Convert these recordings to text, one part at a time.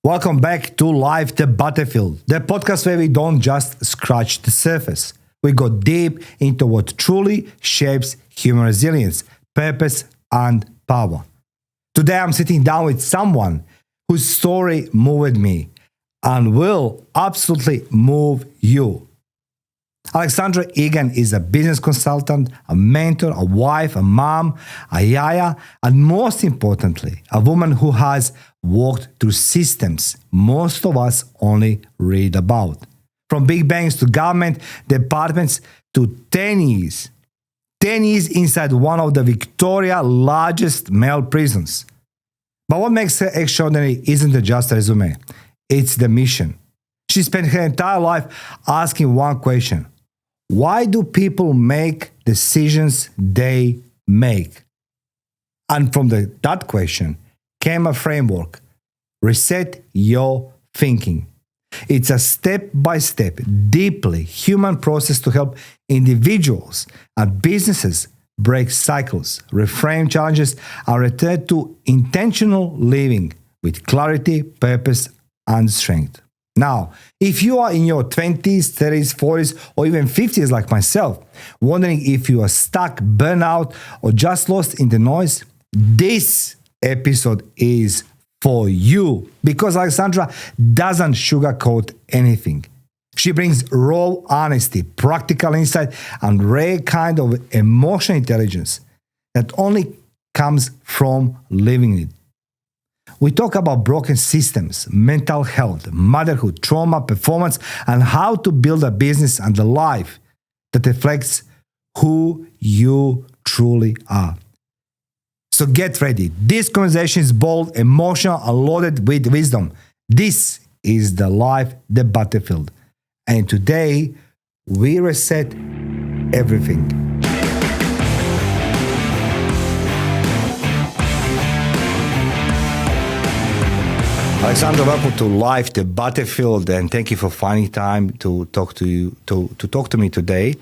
Welcome back to Life the Battlefield, the podcast where we don't just scratch the surface. We go deep into what truly shapes human resilience, purpose, and power. Today I'm sitting down with someone whose story moved me and will absolutely move you. Alexandra Egan is a business consultant, a mentor, a wife, a mom, a yaya, and most importantly, a woman who has walked through systems most of us only read about. From big banks to government departments to 10 years inside one of the Victoria's largest male prisons. But what makes her extraordinary isn't just a resume, it's the mission. She spent her entire life asking one question: why do people make decisions they make? And from that question came a framework: reset your thinking. It's a step-by-step, deeply human process to help individuals and businesses break cycles, reframe challenges, and return to intentional living with clarity, purpose, and strength. Now, if you are in your 20s, 30s, 40s, or even 50s like myself, wondering if you are stuck, burnt out, or just lost in the noise, this episode is for you, because Alexandra doesn't sugarcoat anything. She brings raw honesty, practical insight, and rare kind of emotional intelligence that only comes from living it. We talk about broken systems, mental health, motherhood, trauma, performance, and how to build a business and a life that reflects who you truly are. So get ready. This conversation is bold, emotional, and loaded with wisdom. This is the Life the Battlefield. And today, we reset everything. Alexandra, welcome to Life the Battlefield, and thank you for finding time to talk to you to talk to me today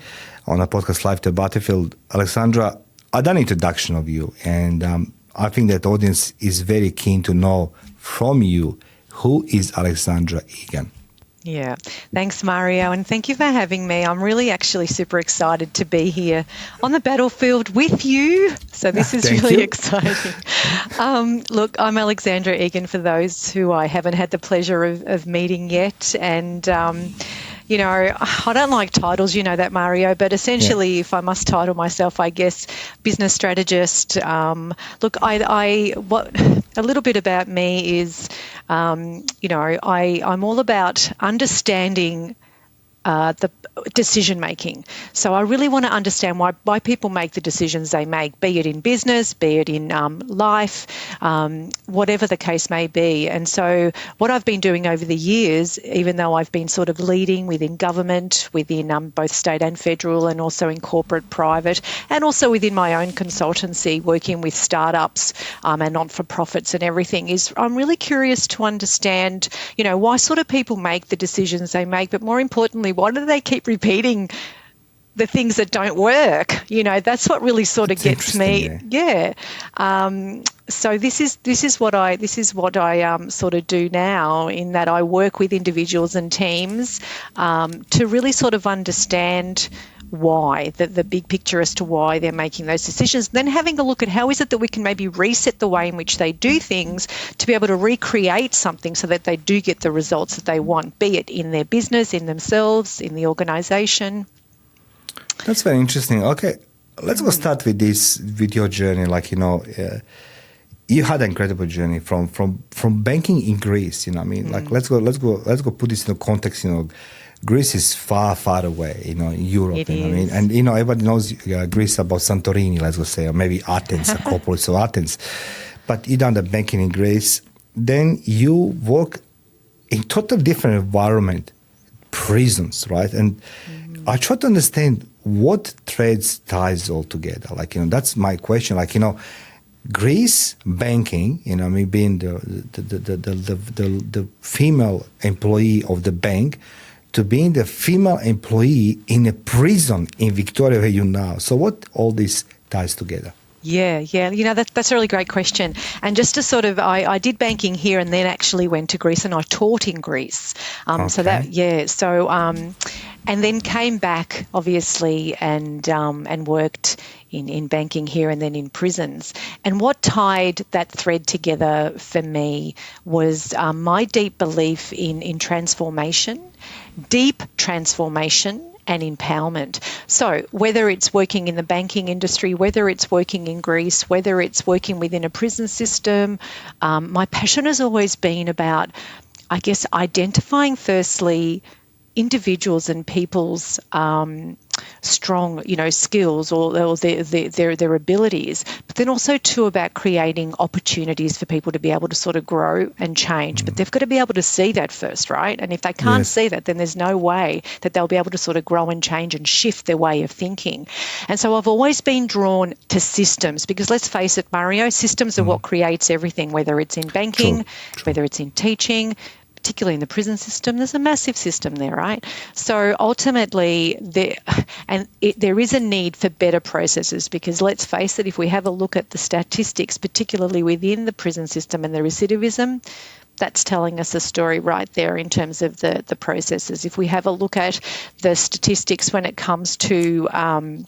on a podcast, Life the Battlefield. Alexandra, I've done an introduction of you, and I think that the audience is very keen to know from you, who is Alexandra Egan? Yeah, thanks, Mario, and thank you for having me. I'm really actually super excited to be here on the battlefield with you. So this is really exciting. Look, I'm Alexandra Egan, for those who I haven't had the pleasure of meeting yet, and you know, I don't like titles, you know that, Mario, but essentially, if I must title myself, I guess, business strategist. Look, a little bit about me is, you know, I'm all about understanding the decision making. So I really want to understand why people make the decisions they make, be it in business, be it in life, whatever the case may be. And so what I've been doing over the years, even though I've been sort of leading within government, within both state and federal, and also in corporate, private, and also within my own consultancy, working with startups and not-for-profits and everything, is I'm really curious to understand, you know, why sort of people make the decisions they make, but more importantly, why do they keep repeating the things that don't work? You know, that's what really sort of gets me. Yeah. So this is what I sort of do now, in that I work with individuals and teams to really sort of understand why, the big picture as to why they're making those decisions, then having a look at how is it that we can maybe reset the way in which they do things to be able to recreate something so that they do get the results that they want, be it in their business, in themselves, in the organisation. That's very interesting. Okay, let's go start with your journey. Like, you know, you had an incredible journey from banking in Greece. You know, I mean, like let's go put this in context. You know, Greece is far, far away, you know, in Europe. You know what I mean? And, you know, everybody knows Greece about Santorini, let's go say, or maybe Athens, Acropolis of Athens. But you done the banking in Greece. Then you work in totally different environment, prisons, right? And I try to understand what threads ties all together. Like, you know, that's my question. Like, you know, Greece banking, you know, I mean, being the female employee of the bank, to being the female employee in a prison in Victoria where you now. So what all this ties together? Yeah. That's a really great question. And just to sort of, I did banking here and then actually went to Greece and I taught in Greece. And then came back, obviously, and worked in banking here and then in prisons. And what tied that thread together for me was my deep belief in transformation, deep transformation, and empowerment. So whether it's working in the banking industry, whether it's working in Greece, whether it's working within a prison system, my passion has always been about, I guess, identifying firstly individuals and people's strong, skills or their abilities, but then also too about creating opportunities for people to be able to sort of grow and change. But they've got to be able to see that first, right? And if they can't see that, then there's no way that they'll be able to sort of grow and change and shift their way of thinking. And so I've always been drawn to systems because let's face it, Mario, systems are what creates everything, whether it's in banking, whether it's in teaching, particularly in the prison system. There's a massive system there, right? So ultimately, there is a need for better processes because let's face it, if we have a look at the statistics, particularly within the prison system and the recidivism, that's telling us a story right there in terms of the processes. If we have a look at the statistics when it comes to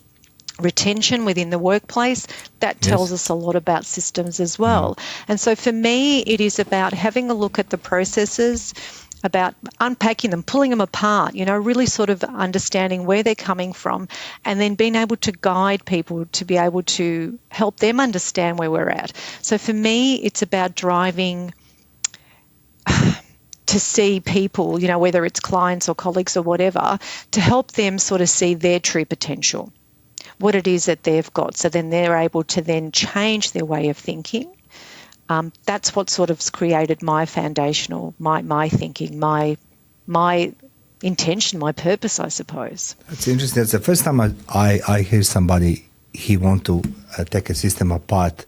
retention within the workplace, that tells us a lot about systems as well. And so for me, it is about having a look at the processes, about unpacking them, pulling them apart, really sort of understanding where they're coming from and then being able to guide people to be able to help them understand where we're at. So for me, it's about driving to see people, whether it's clients or colleagues or whatever, to help them sort of see their true potential, what it is that they've got. So then they're able to then change their way of thinking. That's what sort of created my foundational, my thinking, my intention, my purpose, I suppose. That's interesting. That's the first time I hear somebody, he want to take a system apart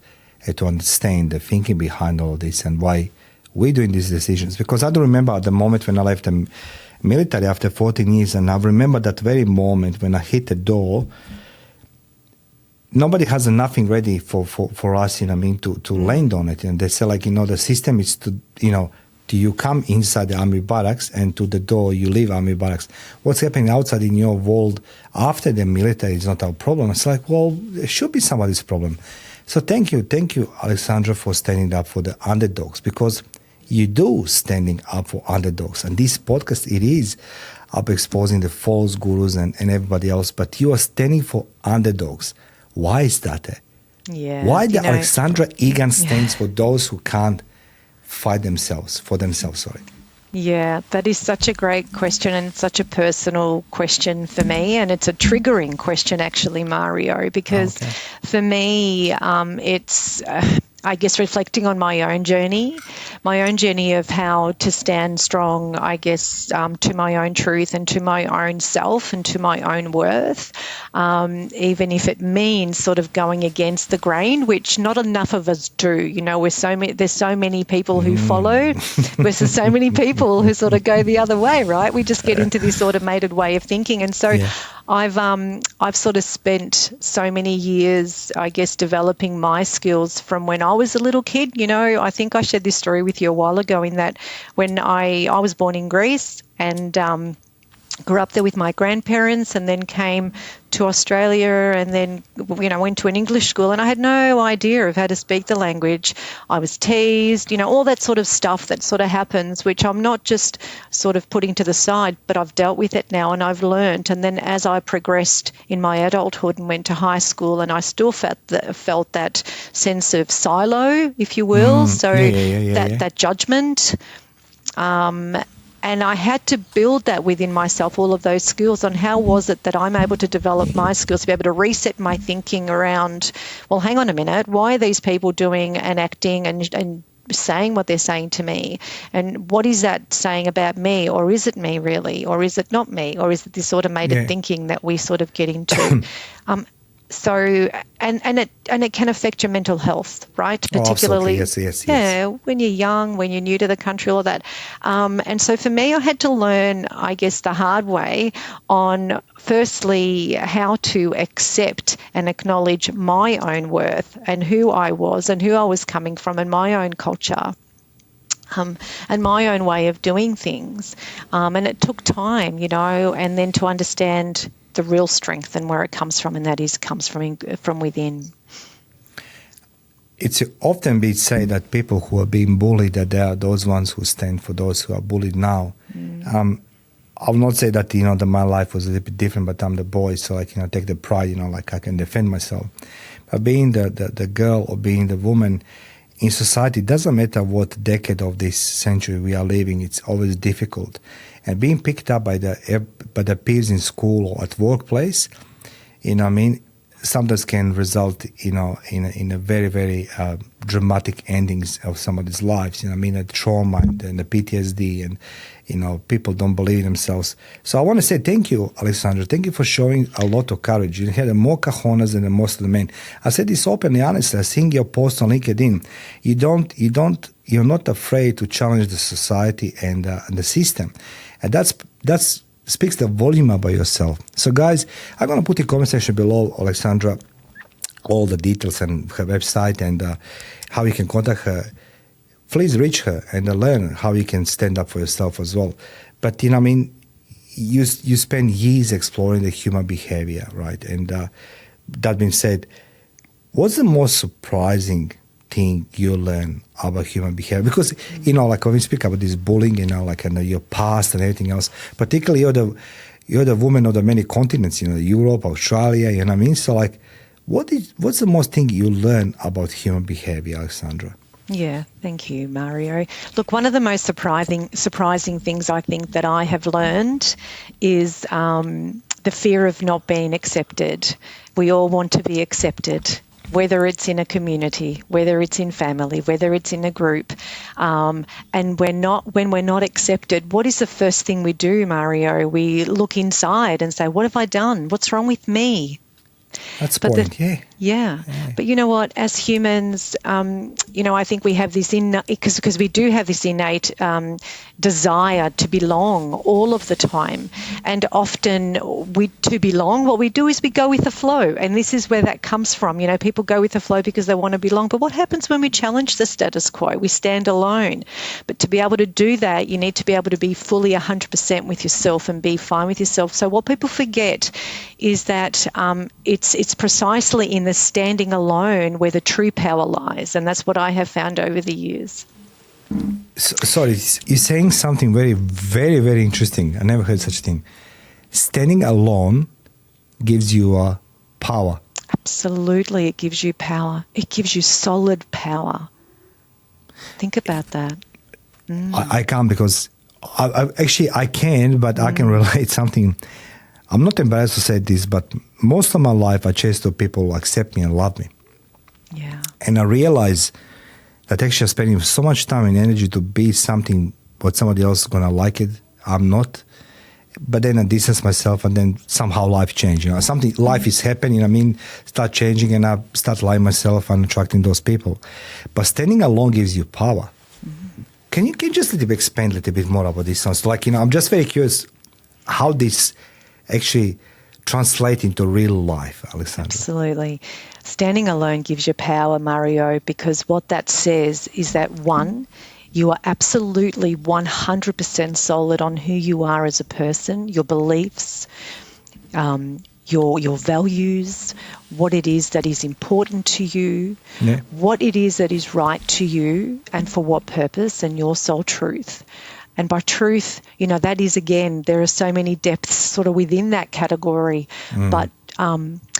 to understand the thinking behind all this and why we're doing these decisions. Because I do remember at the moment when I left the military after 14 years, and I remember that very moment when I hit the door. Nobody has nothing ready for us, to land on it. And they say, the system is to, do you come inside the army barracks and to the door you leave army barracks. What's happening outside in your world after the military is not our problem. It's it should be somebody's problem. So thank you, Alexandra, for standing up for the underdogs, because you do standing up for underdogs. And this podcast, it is up exposing the false gurus and everybody else, but you are standing for underdogs. Why is that? Why the Alexandra Egan stands for those who can't fight for themselves? Yeah, that is such a great question and it's such a personal question for me, and it's a triggering question actually, Mario, because for me it's I guess reflecting on my own journey of how to stand strong, I guess, to my own truth and to my own self and to my own worth, even if it means sort of going against the grain, which not enough of us do. There's so many people who follow versus so many people who sort of go the other way, right? We just get into this automated way of thinking. And so I've sort of spent so many years, I guess, developing my skills from when I was a little kid. I think I shared this story with you a while ago in that when I was born in Greece and grew up there with my grandparents and then came to Australia and then, went to an English school and I had no idea of how to speak the language. I was teased, all that sort of stuff that sort of happens, which I'm not just sort of putting to the side, but I've dealt with it now and I've learned. And then as I progressed in my adulthood and went to high school, and I still felt that sense of silo, if you will, that judgment. And I had to build that within myself, all of those skills on how was it that I'm able to develop my skills to be able to reset my thinking around, well, hang on a minute, why are these people doing and acting and saying what they're saying to me? And what is that saying about me? Or is it me really? Or is it not me? Or is it this automated thinking that we sort of get into? So, and it can affect your mental health, right? Particularly, when you're young, when you're new to the country, all of that. And so for me, I had to learn, I guess, the hard way on, firstly, how to accept and acknowledge my own worth and who I was and who I was coming from and my own culture. And my own way of doing things. And it took time, and then to understand the real strength and where it comes from, and that comes from within. It's often been said that people who are being bullied, that they are those ones who stand for those who are bullied now. I will not say that, that my life was a little bit different, but I'm the boy, so I can take the pride, like I can defend myself. But being the girl or being the woman in society, it doesn't matter what decade of this century we are living, it's always difficult. And being picked up by the peers in school or at workplace, sometimes can result, in a very, very dramatic endings of somebody's lives. The trauma and the PTSD, and people don't believe in themselves. So I want to say thank you, Alexandra. Thank you for showing a lot of courage. You had more cojones than most of the men. I said this openly, honestly. I seeing your post on LinkedIn. You're not afraid to challenge the society and the system, and that's speaks the volume about yourself. So guys, I'm going to put in the comment section below, Alexandra, all the details and her website and how you can contact her. Please reach her and learn how you can stand up for yourself as well. But you spend years exploring the human behavior, right? And that being said, what's the most surprising thing you learn about human behavior? Because like when we speak about this bullying, your past and everything else, particularly you're the woman of the many continents, Europe, Australia, So what's the most thing you learn about human behavior, Alexandra? Yeah, thank you, Mario. Look, one of the most surprising things I think that I have learned is the fear of not being accepted. We all want to be accepted, whether it's in a community, whether it's in family, whether it's in a group. And when we're not accepted, what is the first thing we do, Mario? We look inside and say, what have I done? What's wrong with me? That's the point, Yeah. But you know what? As humans, I think we have this because we do have this innate desire to belong all of the time. And often to belong, what we do is we go with the flow. And this is where that comes from. People go with the flow because they want to belong. But what happens when we challenge the status quo? We stand alone. But to be able to do that, you need to be able to be fully 100% with yourself and be fine with yourself. So what people forget is that it's precisely in the standing alone where the true power lies, and that's what I have found over the years. Sorry, you're saying something very, very, very interesting. I never heard such a thing. Standing alone gives you power. Absolutely, it gives you power. It gives you solid power. Think about that. I can't because I can, but I can relate something. I'm not embarrassed to say this, but most of my life I chased people who accept me and love me. Yeah. And I realize that actually spending so much time and energy to be something what somebody else is going to like it, I'm not. But then I distance myself and then somehow life changes. Life is happening, start changing and I start lying myself and attracting those people. But standing alone gives you power. Mm-hmm. Can you just expand a little bit more about this? So I'm just very curious how this actually translate into real life, Alexandra. Absolutely. Standing alone gives you power, Mario, because what that says is that, one, you are absolutely 100% solid on who you are as a person, your beliefs, your values, what it is that is important to you, what it is that is right to you, and for what purpose, and your soul truth. And by truth, that is, again, there are so many depths sort of within that category. But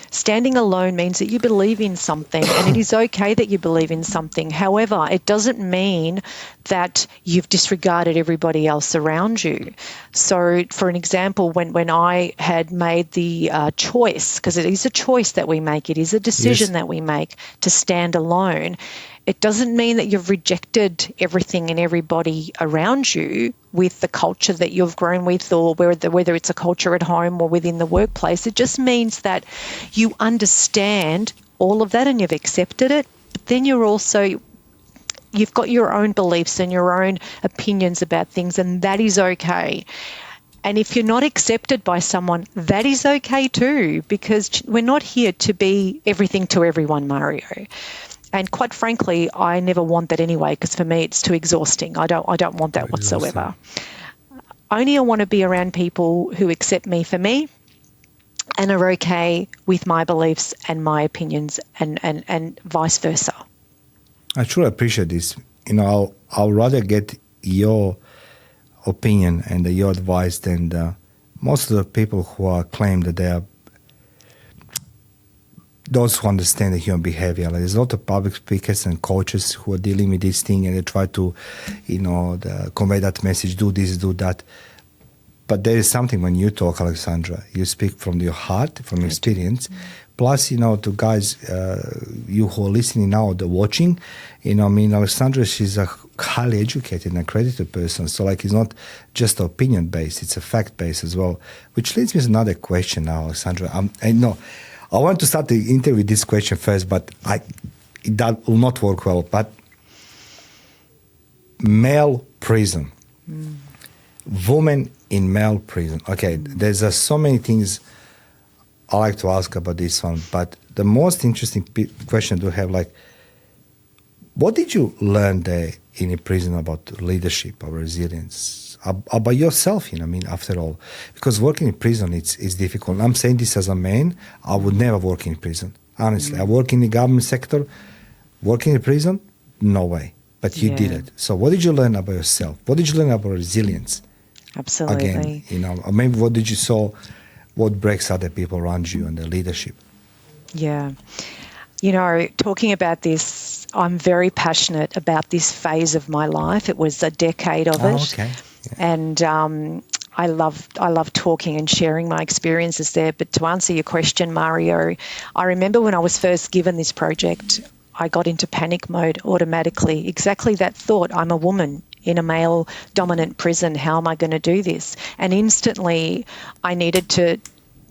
standing alone means that you believe in something, and it is okay that you believe in something. However, it doesn't mean that you've disregarded everybody else around you. So, for an example, when I had made the choice, because it is a choice that we make, it is a decision that we make to stand alone, It doesn't mean that you've rejected everything and everybody around you with the culture that you've grown with, or whether it's a culture at home or within the workplace. It just means that you understand all of that and you've accepted it. But then you've got your own beliefs and your own opinions about things, and that is okay. And if you're not accepted by someone, that is okay too, because we're not here to be everything to everyone, Mario. And quite frankly, I never want that anyway, because for me it's too exhausting. I don't want that whatsoever. Only I want to be around people who accept me for me and are okay with my beliefs and my opinions, and vice versa. I truly appreciate this. I'll rather get your opinion and your advice than most of the people who claim that they are those who understand the human behavior. Like, there's a lot of public speakers and coaches who are dealing with this thing, and they try to, convey that message, do this, do that. But there is something when you talk, Alexandra, you speak from your heart, from experience. Plus, to guys, you who are listening now, the watching, Alexandra, she's a highly educated and accredited person. So, it's not just opinion-based, it's a fact-based as well. Which leads me to another question now, Alexandra. I want to start the interview with this question first, but that will not work well. But male prison. Women in male prison. Okay, there's so many things I like to ask about this one, but the most interesting question to have, what did you learn there in a prison about leadership or resilience? About yourself, after all. Because working in prison, it's difficult. I'm saying this as a man. I would never work in prison, honestly. I work in the government sector. Working in prison, no way. But you did it. So what did you learn about yourself? What did you learn about resilience? Absolutely. Again, or maybe what did you saw, what breaks other people around you and their leadership? Yeah. Talking about this, I'm very passionate about this phase of my life. It was a decade of it. Okay. Yeah. And I love talking and sharing my experiences there. But to answer your question, Mario, I remember when I was first given this project, I got into panic mode automatically. Exactly that thought. I'm a woman in a male-dominant prison. How am I going to do this? And instantly I needed to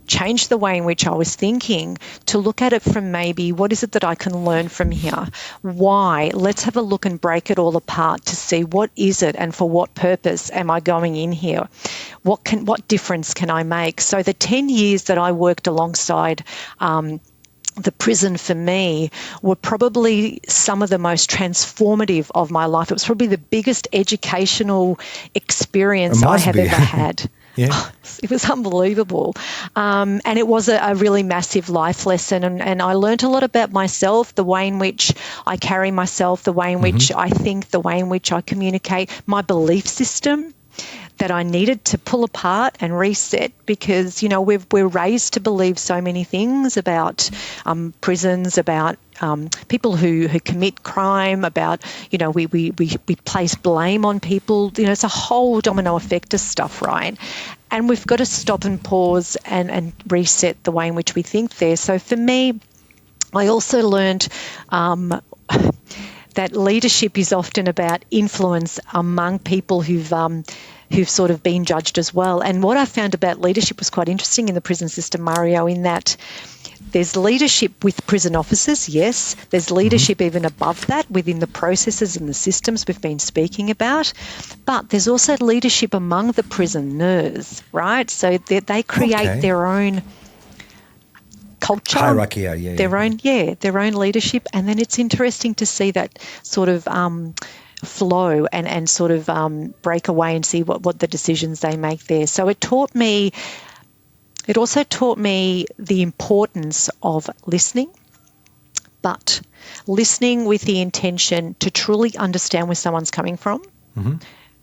change the way in which I was thinking to look at it from maybe, what is it that I can learn from here? Why? Let's have a look and break it all apart to see what is it and for what purpose am I going in here? What difference can I make? So the 10 years that I worked alongside the prison for me were probably some of the most transformative of my life. It was probably the biggest educational experience I have ever had. Yeah. It was unbelievable. And it was a really massive life lesson. And I learned a lot about myself, the way in which I carry myself, the way in which I think, the way in which I communicate, my belief system that I needed to pull apart and reset, because, we're raised to believe so many things about prisons, about people who commit crime, about, we place blame on people. It's a whole domino effect of stuff, right? And we've got to stop and pause and reset the way in which we think there. So for me, I also learned that leadership is often about influence among people who've sort of been judged as well. And what I found about leadership was quite interesting in the prison system, Mario, in that there's leadership with prison officers, yes. There's leadership even above that within the processes and the systems we've been speaking about. But there's also leadership among the prisoners, right? So they create their own culture, hierarchy, their own leadership. And then it's interesting to see that sort of flow and sort of break away and see what the decisions they make there. So it also taught me the importance of listening, but listening with the intention to truly understand where someone's coming from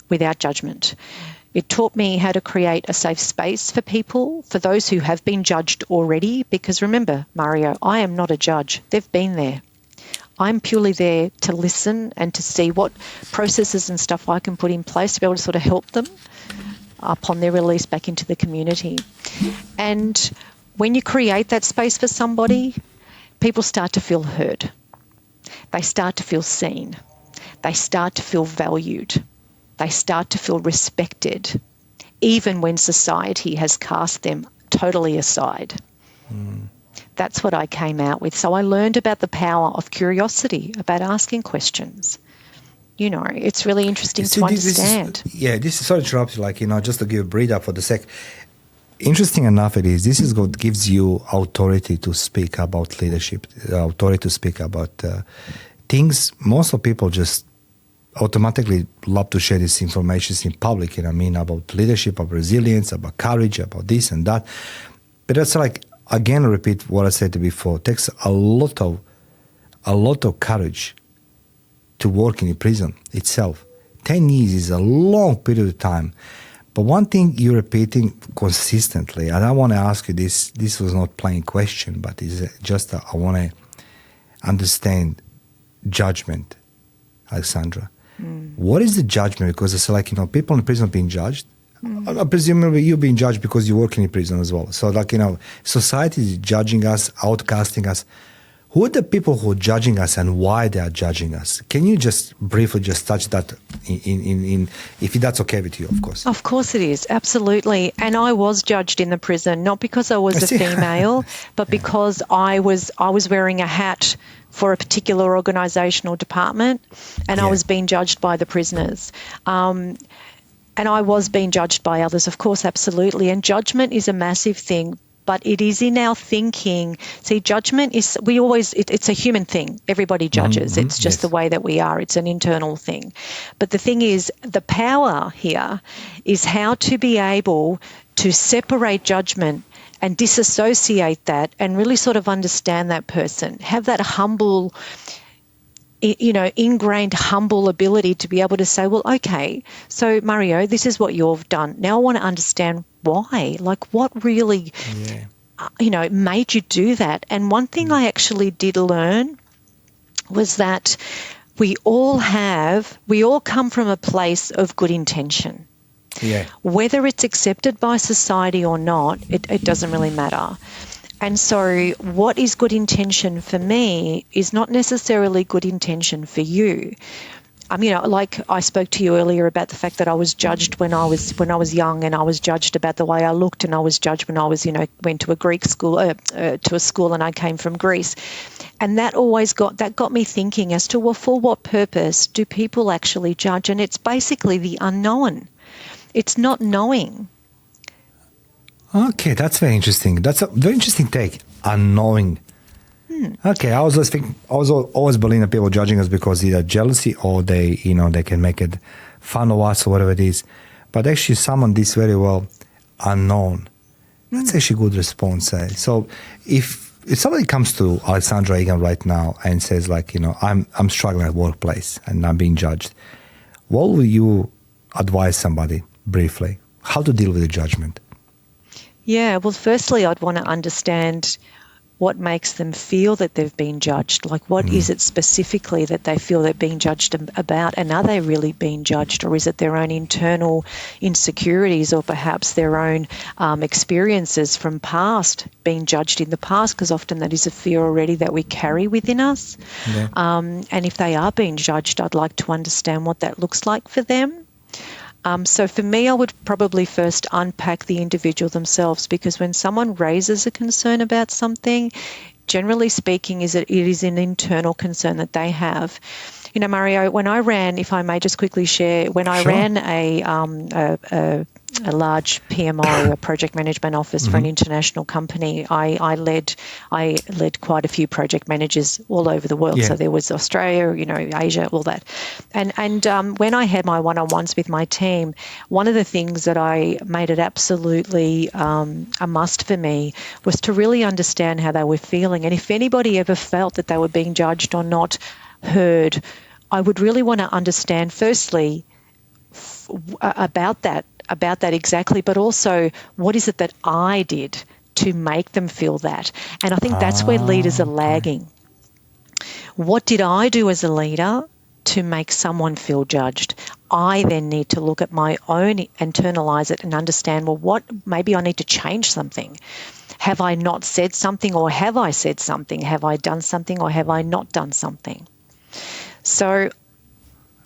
without judgment. It taught me how to create a safe space for people, for those who have been judged already, because remember, Mario, I am not a judge. They've been there. I'm purely there to listen and to see what processes and stuff I can put in place to be able to sort of help them upon their release back into the community. And when you create that space for somebody, people start to feel heard. they start to feel seen. They start to feel valued. They start to feel respected, even when society has cast them totally aside. That's what I came out with. So I learned about the power of curiosity, about asking questions. You know, it's really interesting to understand. This is, sorry to interrupt you, just to give a breathe up for the sec. Interesting enough it is, this is what gives you authority to speak about leadership, authority to speak about things most of people just automatically love to share this information in public, about leadership, about resilience, about courage, about this and that. But that's again, repeat what I said before, it takes a lot of courage to work in a prison itself. 10 years is a long period of time. But one thing you're repeating consistently, and I want to ask you this was not plain question, but it's just I want to understand judgment, Alexandra. What is the judgment? Because it's people in prison are being judged. Presumably you're being judged because you work in a prison as well. So society is judging us, outcasting us. Who are the people who are judging us and why they are judging us? Can you just briefly just touch that in if that's okay with you, of course? Of course it is, absolutely. And I was judged in the prison, not because I was a female, but because I was wearing a hat for a particular organisational department, and I was being judged by the prisoners. And I was being judged by others, of course, absolutely. And judgment is a massive thing, but it is in our thinking. See, judgment is, it's a human thing. Everybody judges. It's just the way that we are. It's an internal thing. But the thing is, the power here is how to be able to separate judgment and disassociate that and really sort of understand that person, have that humble, ingrained humble ability to be able to say, well, okay, so Mario, this is what you've done. Now I want to understand why, what really, made you do that. And one thing I actually did learn was that we all come from a place of good intention. Yeah. Whether it's accepted by society or not, it doesn't really matter. And so what is good intention for me is not necessarily good intention for you. I spoke to you earlier about the fact that I was judged when I was young, and I was judged about the way I looked, and I was judged when I was, went to a Greek school, to a school, and I came from Greece. And that got me thinking as to, well, for what purpose do people actually judge? And it's basically the unknown. It's not knowing. Okay, that's very interesting. That's a very interesting take. Unknowing. Okay, I was always believing that people judging us because either jealousy or they can make it fun of us or whatever it is. But actually, someone did very well. Unknown. That's actually a good response. So if somebody comes to Alexandra Egan right now and says I'm struggling at workplace and I'm being judged, what will you advise somebody briefly? How to deal with the judgment? Yeah, well, firstly, I'd want to understand what makes them feel that they've been judged. What is it specifically that they feel they're being judged about, and are they really being judged, or is it their own internal insecurities, or perhaps their own experiences from past, being judged in the past, because often that is a fear already that we carry within us. Yeah. And if they are being judged, I'd like to understand what that looks like for them. So for me, I would probably first unpack the individual themselves, because when someone raises a concern about something, generally speaking, it is an internal concern that they have. Mario, when I ran, if I may just quickly share, when I ran a large PMO, a project management office for an international company, I led quite a few project managers all over the world. Yeah. So there was Australia, Asia, all that. And when I had my one-on-ones with my team, one of the things that I made it absolutely a must for me was to really understand how they were feeling. And if anybody ever felt that they were being judged or not heard, I would really want to understand firstly about that exactly, but also what is it that I did to make them feel that? And I think that's where leaders are lagging. What did I do as a leader to make someone feel judged? I then need to look at my own, internalize it, and understand, well, maybe I need to change something. Have I not said something, or have I said something? Have I done something, or have I not done something? So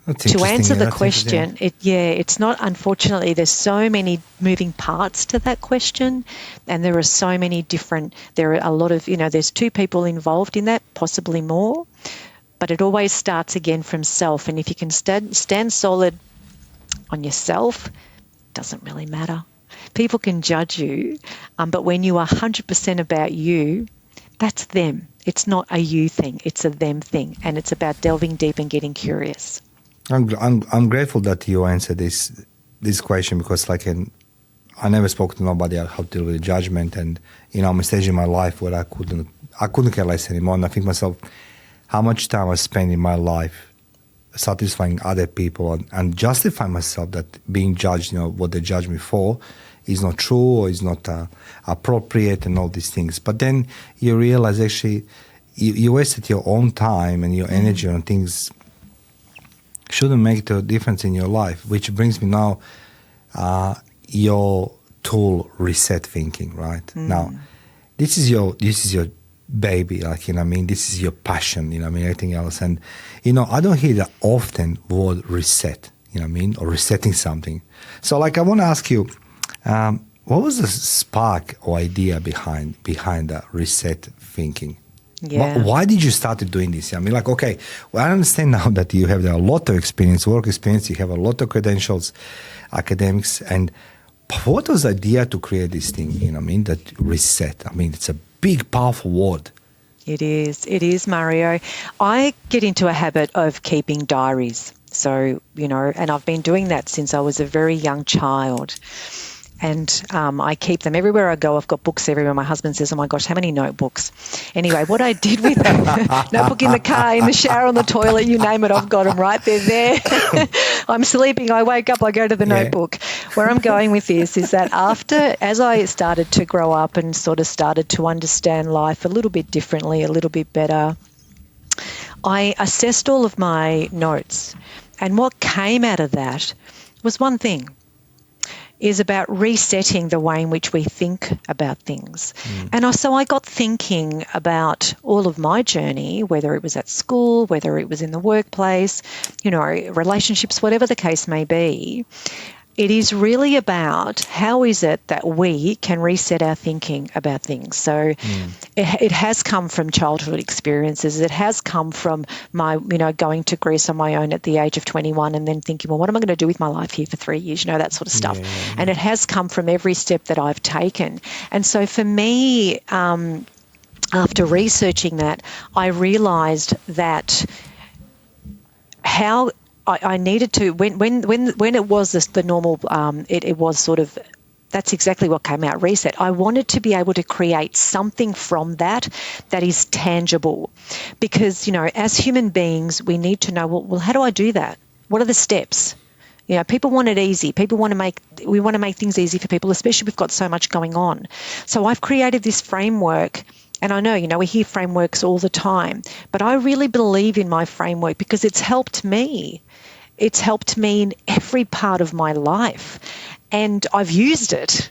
That's to answer the That's question, it's not, unfortunately, there's so many moving parts to that question, and there are so many different, there are a lot of, there's two people involved in that, possibly more, but it always starts again from self. And if you can stand solid on yourself, it doesn't really matter. People can judge you, but when you are 100% about you, that's them. It's not a you thing, it's a them thing, and it's about delving deep and getting curious. I'm grateful that you answered this question, because I never spoke to nobody how to deal with judgment, and I'm a stage in my life where I couldn't care less anymore. And I think myself, how much time I spend in my life satisfying other people and justifying myself that being judged, what they judge me for, is not true or is not appropriate and all these things. But then you realize actually you wasted your own time and your energy on things shouldn't make the difference in your life, which brings me now your tool, reset thinking, right? Now, this is your baby, this is your passion, everything else. And, I don't hear that often word reset, or resetting something. So I want to ask you, what was the spark or idea behind that reset thinking? Yeah. Why did you start doing this? Okay, I understand now that you have a lot of experience, work experience, you have a lot of credentials, academics, and what was the idea to create this thing, that reset? It's a big, powerful word. It is, Mario. I get into a habit of keeping diaries. So, and I've been doing that since I was a very young child. And I keep them everywhere I go. I've got books everywhere. My husband says, oh, my gosh, how many notebooks? Anyway, what I did with them, notebook in the car, in the shower, on the toilet, you name it, I've got them right there. I'm sleeping, I wake up, I go to the notebook. Where I'm going with this is that as I started to grow up and sort of started to understand life a little bit differently, a little bit better, I assessed all of my notes. And what came out of that was one thing. Is about resetting the way in which we think about things. And so I got thinking about all of my journey, whether it was at school, whether it was in the workplace, relationships, whatever the case may be. It is really about how is it that we can reset our thinking about things. So it has come from childhood experiences. It has come from my, going to Greece on my own at the age of 21 and then thinking, well, what am I going to do with my life here for 3 years? That sort of stuff. Yeah. And it has come from every step that I've taken. And so for me, after researching that, I realized that how I needed to, when it was the normal, it was sort of, that's exactly what came out, reset. I wanted to be able to create something from that is tangible. Because, as human beings, we need to know, well, how do I do that? What are the steps? People want it easy. We want to make things easy for people, especially we've got so much going on. So I've created this framework. And I know, we hear frameworks all the time, but I really believe in my framework because it's helped me. It's helped me in every part of my life, and I've used it.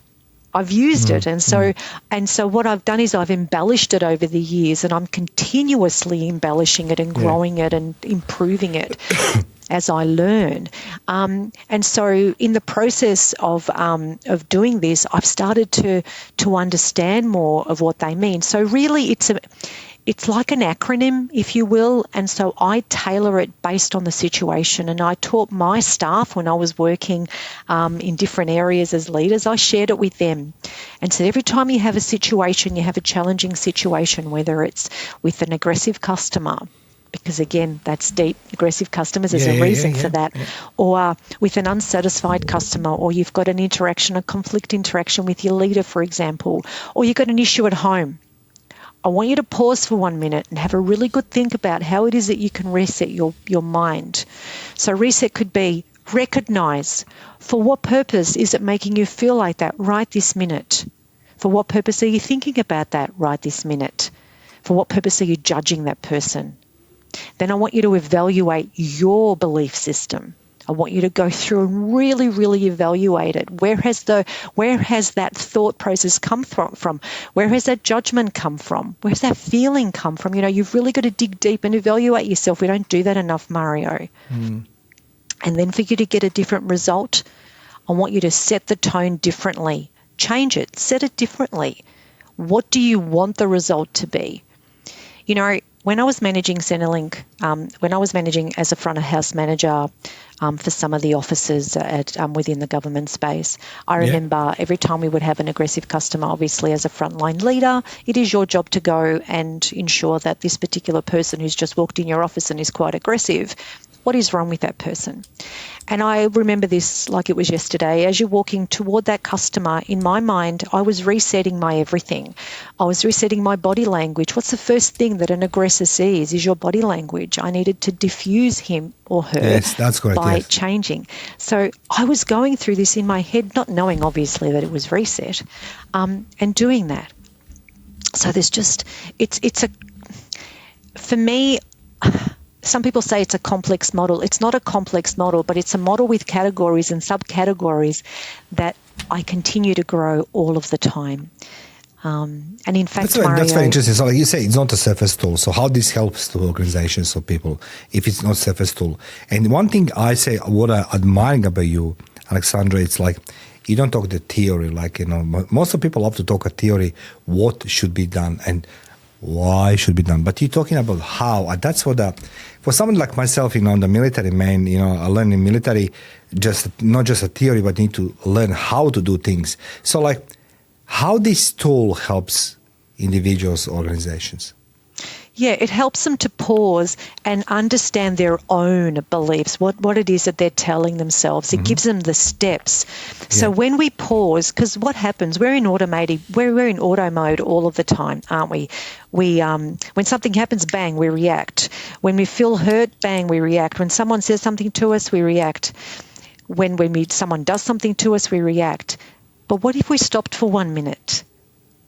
And so what I've done is I've embellished it over the years, and I'm continuously embellishing it and growing it and improving it as I learn. And so in the process of doing this, I've started to understand more of what they mean. So really it's like an acronym, if you will, and so I tailor it based on the situation. And I taught my staff when I was working in different areas as leaders, I shared it with them and said, every time you have a situation, you have a challenging situation, whether it's with an aggressive customer, because again, that's deep, aggressive customers, there's a reason for that, or with an unsatisfied customer, or you've got an interaction, a conflict interaction with your leader, for example, or you've got an issue at home. I want you to pause for 1 minute and have a really good think about how it is that you can reset your mind. So reset could be recognize, for what purpose is it making you feel like that right this minute? For what purpose are you thinking about that right this minute? For what purpose are you judging that person? Then I want you to evaluate your belief system. I want you to go through and really, really evaluate it. Where has that thought process come from? Where has that judgment come from? Where's that feeling come from? You've really got to dig deep and evaluate yourself. We don't do that enough, Mario. And then for you to get a different result, I want you to set the tone differently. Change it. Set it differently. What do you want the result to be? When I was managing Centrelink, when I was managing as a front of house manager for some of the offices within the government space, I remember every time we would have an aggressive customer, obviously as a frontline leader, it is your job to go and ensure that this particular person who's just walked in your office and is quite aggressive, what is wrong with that person? And I remember this like it was yesterday. As you're walking toward that customer, in my mind, I was resetting my everything. I was resetting my body language. What's the first thing that an aggressor sees is your body language. I needed to diffuse him or her by changing. So I was going through this in my head, not knowing obviously that it was reset, and doing that. So there's just, for me, some people say it's a complex model. It's not a complex model, but it's a model with categories and subcategories that I continue to grow all of the time. And in fact, that's very interesting. So like you say, it's not a surface tool. So how this helps to organizations or people if it's not surface tool? And one thing I say, what I'm admiring about you, Alexandra, it's like you don't talk the theory. Like, most of people love to talk a theory, what should be done and why should be done. But you're talking about how. And that's what for someone like myself, the military man, I learned in military not just a theory, but need to learn how to do things. So like how this tool helps individuals, organizations. Yeah, it helps them to pause and understand their own beliefs, what it is that they're telling themselves. It gives them the steps. So when we pause, because what happens, we're in auto mode all of the time, aren't we? When something happens, bang, we react. When we feel hurt, bang, we react. When someone says something to us, we react. When someone does something to us, we react. But what if we stopped for 1 minute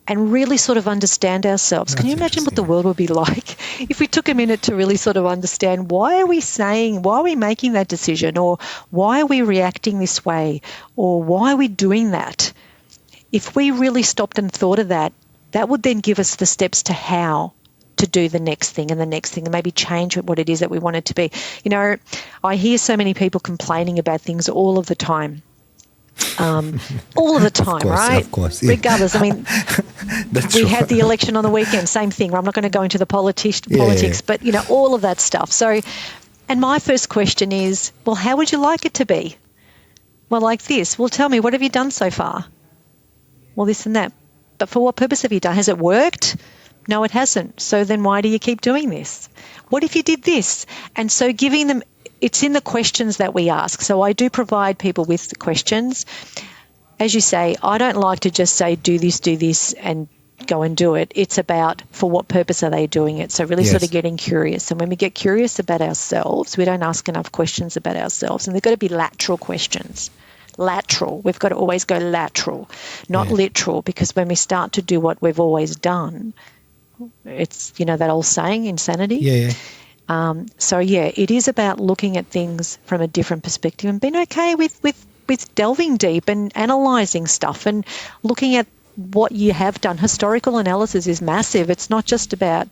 and really sort of understand ourselves? Can you imagine what the world would be like if we took a minute to really sort of understand why are we making that decision, or why are we reacting this way, or why are we doing that? If we really stopped and thought of that, that would then give us the steps to how to do the next thing and the next thing, and maybe change what it is that we want it to be. I hear so many people complaining about things all of the time. All of the time, right? Of course, yeah. Regardless, we had the election on the weekend, same thing. I'm not going to go into the politics, but all of that stuff. So, and my first question is, well, how would you like it to be? Well, like this. Well, tell me, what have you done so far? Well, this and that. But for what purpose have you done? Has it worked? No, it hasn't. So then why do you keep doing this? What if you did this? And so giving them, it's in the questions that we ask. So I do provide people with the questions. As you say, I don't like to just say, do this, and go and do it. It's about for what purpose are they doing it. So really sort of getting curious. And when we get curious about ourselves, we don't ask enough questions about ourselves. And they've got to be lateral questions. Lateral. We've got to always go lateral, not literal, because when we start to do what we've always done, it's, that old saying, insanity. It is about looking at things from a different perspective and being okay with delving deep and analysing stuff and looking at what you have done. Historical analysis is massive. It's not just about,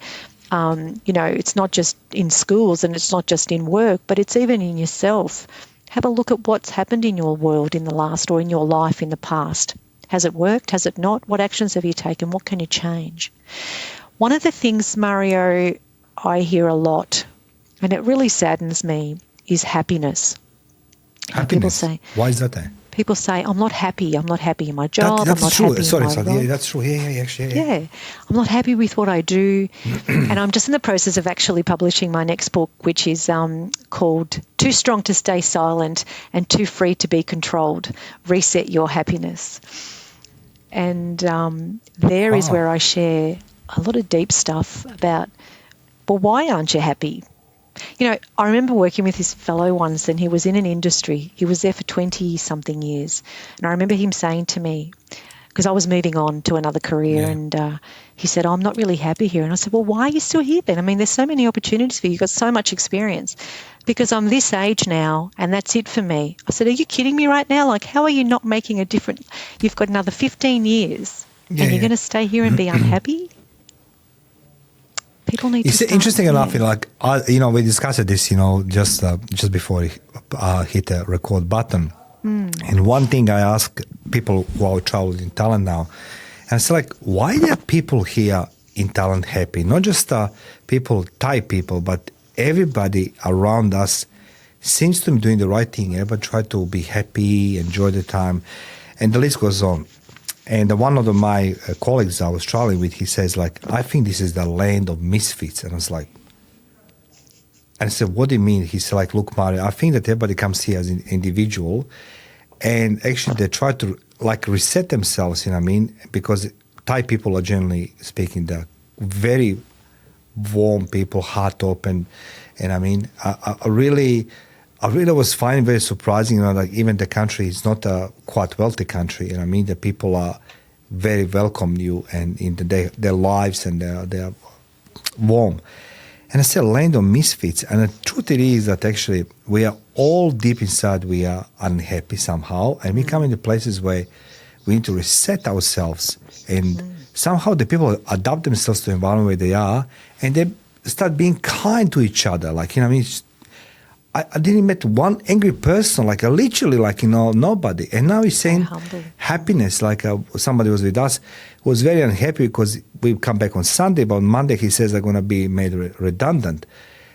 it's not just in schools and it's not just in work, but it's even in yourself. Have a look at what's happened in your world in the last, or in your life in the past. Has it worked? Has it not? What actions have you taken? What can you change? One of the things, Mario, I hear a lot, and it really saddens me, is happiness. People say, why is that? People say, I'm not happy. I'm not happy in my job. That's I'm not true. happy Sorry, in my role. yeah, that's true. Yeah. I'm not happy with what I do. And I'm just in the process of actually publishing my next book, which is called Too Strong to Stay Silent and Too Free to Be Controlled. Reset Your Happiness. And there is where I share a lot of deep stuff about, well, why aren't you happy? I remember working with this fellow once, and he was in an industry. He was there for 20-something years. And I remember him saying to me, because I was moving on to another career, and he said, I'm not really happy here. And I said, well, why are you still here then? I mean, there's so many opportunities for you. You've got so much experience. Because I'm this age now, and that's it for me. I said, are you kidding me right now? Like, how are you not making a difference? You've got another 15 years, and you're going to stay here and be unhappy? People need to start. Interesting enough, we discussed this, just before I hit the record button. And one thing I ask people who are traveling in Thailand now, and it's like, why are people here in Thailand happy? Not just Thai people, but everybody around us seems to be doing the right thing. Everybody try to be happy, enjoy the time, and the list goes on. And one of my colleagues I was traveling with, he says, like, I think this is the land of misfits. And I was like, and I said, what do you mean? He's like, look, Mario, I think that everybody comes here as an individual, and actually they try to like reset themselves, because Thai people are generally speaking, they're very warm people, heart open, and I really was finding very surprising, like even the country is not a quite wealthy country, the people are very welcome you and in their lives, and they're warm. And I said, land of misfits. And the truth it is that actually we are all deep inside, we are unhappy somehow. And we come into places where we need to reset ourselves. And somehow the people adapt themselves to the environment where they are, and they start being kind to each other. Like, I didn't meet one angry person, like literally, nobody. And now he's saying happiness, like somebody was with us, was very unhappy because we come back on Sunday, but on Monday he says they're going to be made redundant.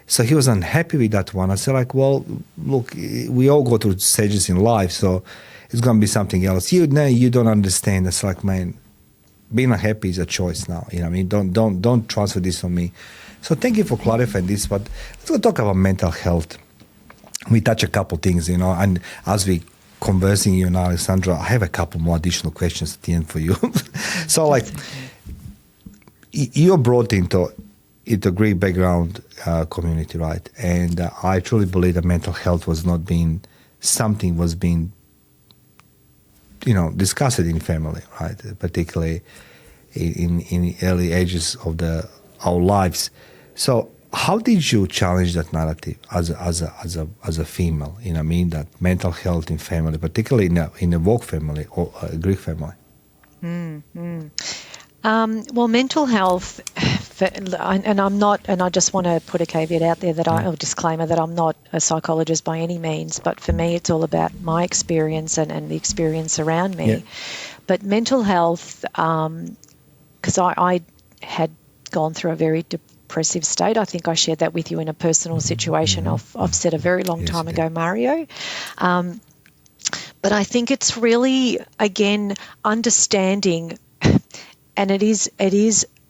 So he was unhappy with that one. I said, like, well, look, we all go through stages in life, so it's going to be something else. You don't understand. It's like, man, being unhappy is a choice now. Don't transfer this on me. So thank you for clarifying this, but let's talk about mental health. We touch a couple things, and as we conversing, you and Alexandra, I have a couple more additional questions at the end for you. So, like, you're brought into Greek background community, right? And I truly believe that mental health was not being discussed in family, right? Particularly in early ages of our lives. So, how did you challenge that narrative as a female? That mental health in family, particularly in a woke family or a Greek family. Well, mental health, and I'm not, and I just want to put a caveat out there that a disclaimer that I'm not a psychologist by any means, but for me, it's all about my experience and the experience around me. Yeah. But mental health, because I had gone through a very depressive state. I think I shared that with you in a personal situation I've said a very long time ago, Mario. But I think it's really, again, understanding, and it is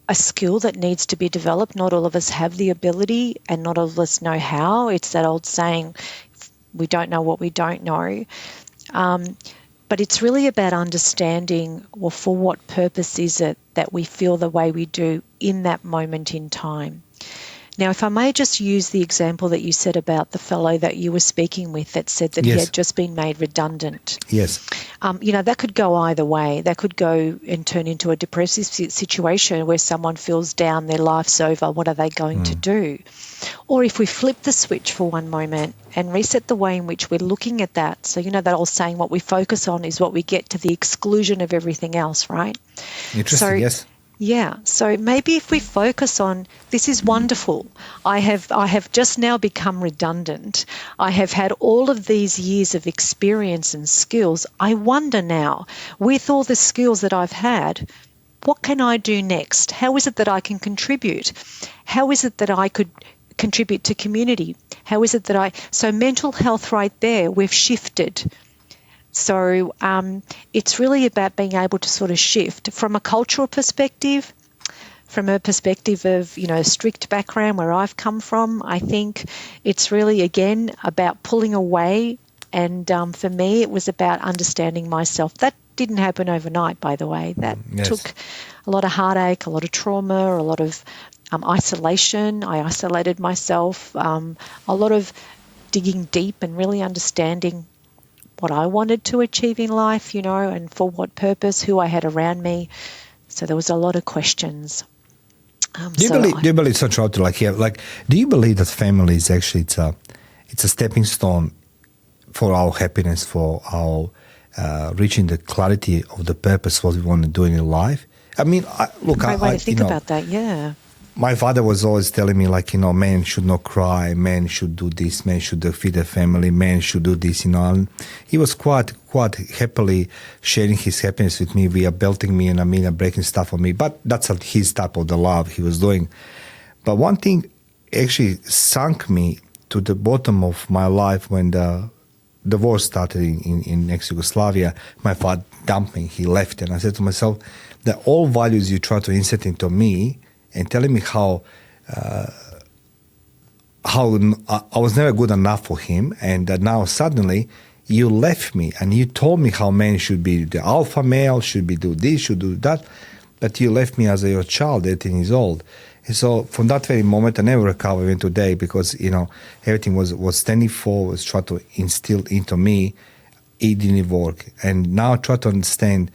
a skill that needs to be developed. Not all of us have the ability, and not all of us know how. It's that old saying, we don't know what we don't know. But it's really about understanding, well, for what purpose is it that we feel the way we do in that moment in time. Now, if I may just use the example that you said about the fellow that you were speaking with that said that he had just been made redundant. Yes. That could go either way. That could go and turn into a depressive situation where someone feels down, their life's over, what are they going to do? Or if we flip the switch for one moment and reset the way in which we're looking at that. So, that old saying, what we focus on is what we get to the exclusion of everything else, right? Interesting, yes. Yeah, so maybe if we focus on, this is wonderful. I have just now become redundant. I have had all of these years of experience and skills. I wonder now, with all the skills that I've had, what can I do next? How is it that I can contribute? How is it that I could contribute to community? How is it that so mental health right there, we've shifted. So it's really about being able to sort of shift from a cultural perspective, from a perspective of, a strict background where I've come from. I think it's really, again, about pulling away. And for me, it was about understanding myself. That didn't happen overnight, by the way. That took a lot of heartache, a lot of trauma, a lot of isolation. I isolated myself, a lot of digging deep and really understanding what I wanted to achieve in life, and for what purpose, who I had around me. So there was a lot of questions. Do you believe such out do you believe that family is actually it's a stepping stone for our happiness, for our reaching the clarity of the purpose what we want to do in life? I mean, great way to think about that. Yeah. My father was always telling me, men should not cry, men should do this, men should feed their family, men should do this, And he was quite happily sharing his happiness with me via belting me and breaking stuff on me. But that's his type of the love he was doing. But one thing actually sunk me to the bottom of my life when the war started in ex-Yugoslavia. My father dumped me, he left, and I said to myself, that all values you try to insert into me and telling me how I was never good enough for him, and that now suddenly you left me and you told me how men should be the alpha male, should be do this, should do that, but you left me as your child, 18 years old. And so from that very moment, I never recovered even today because, everything was standing for, was trying to instill into me. It didn't work. And now I try to understand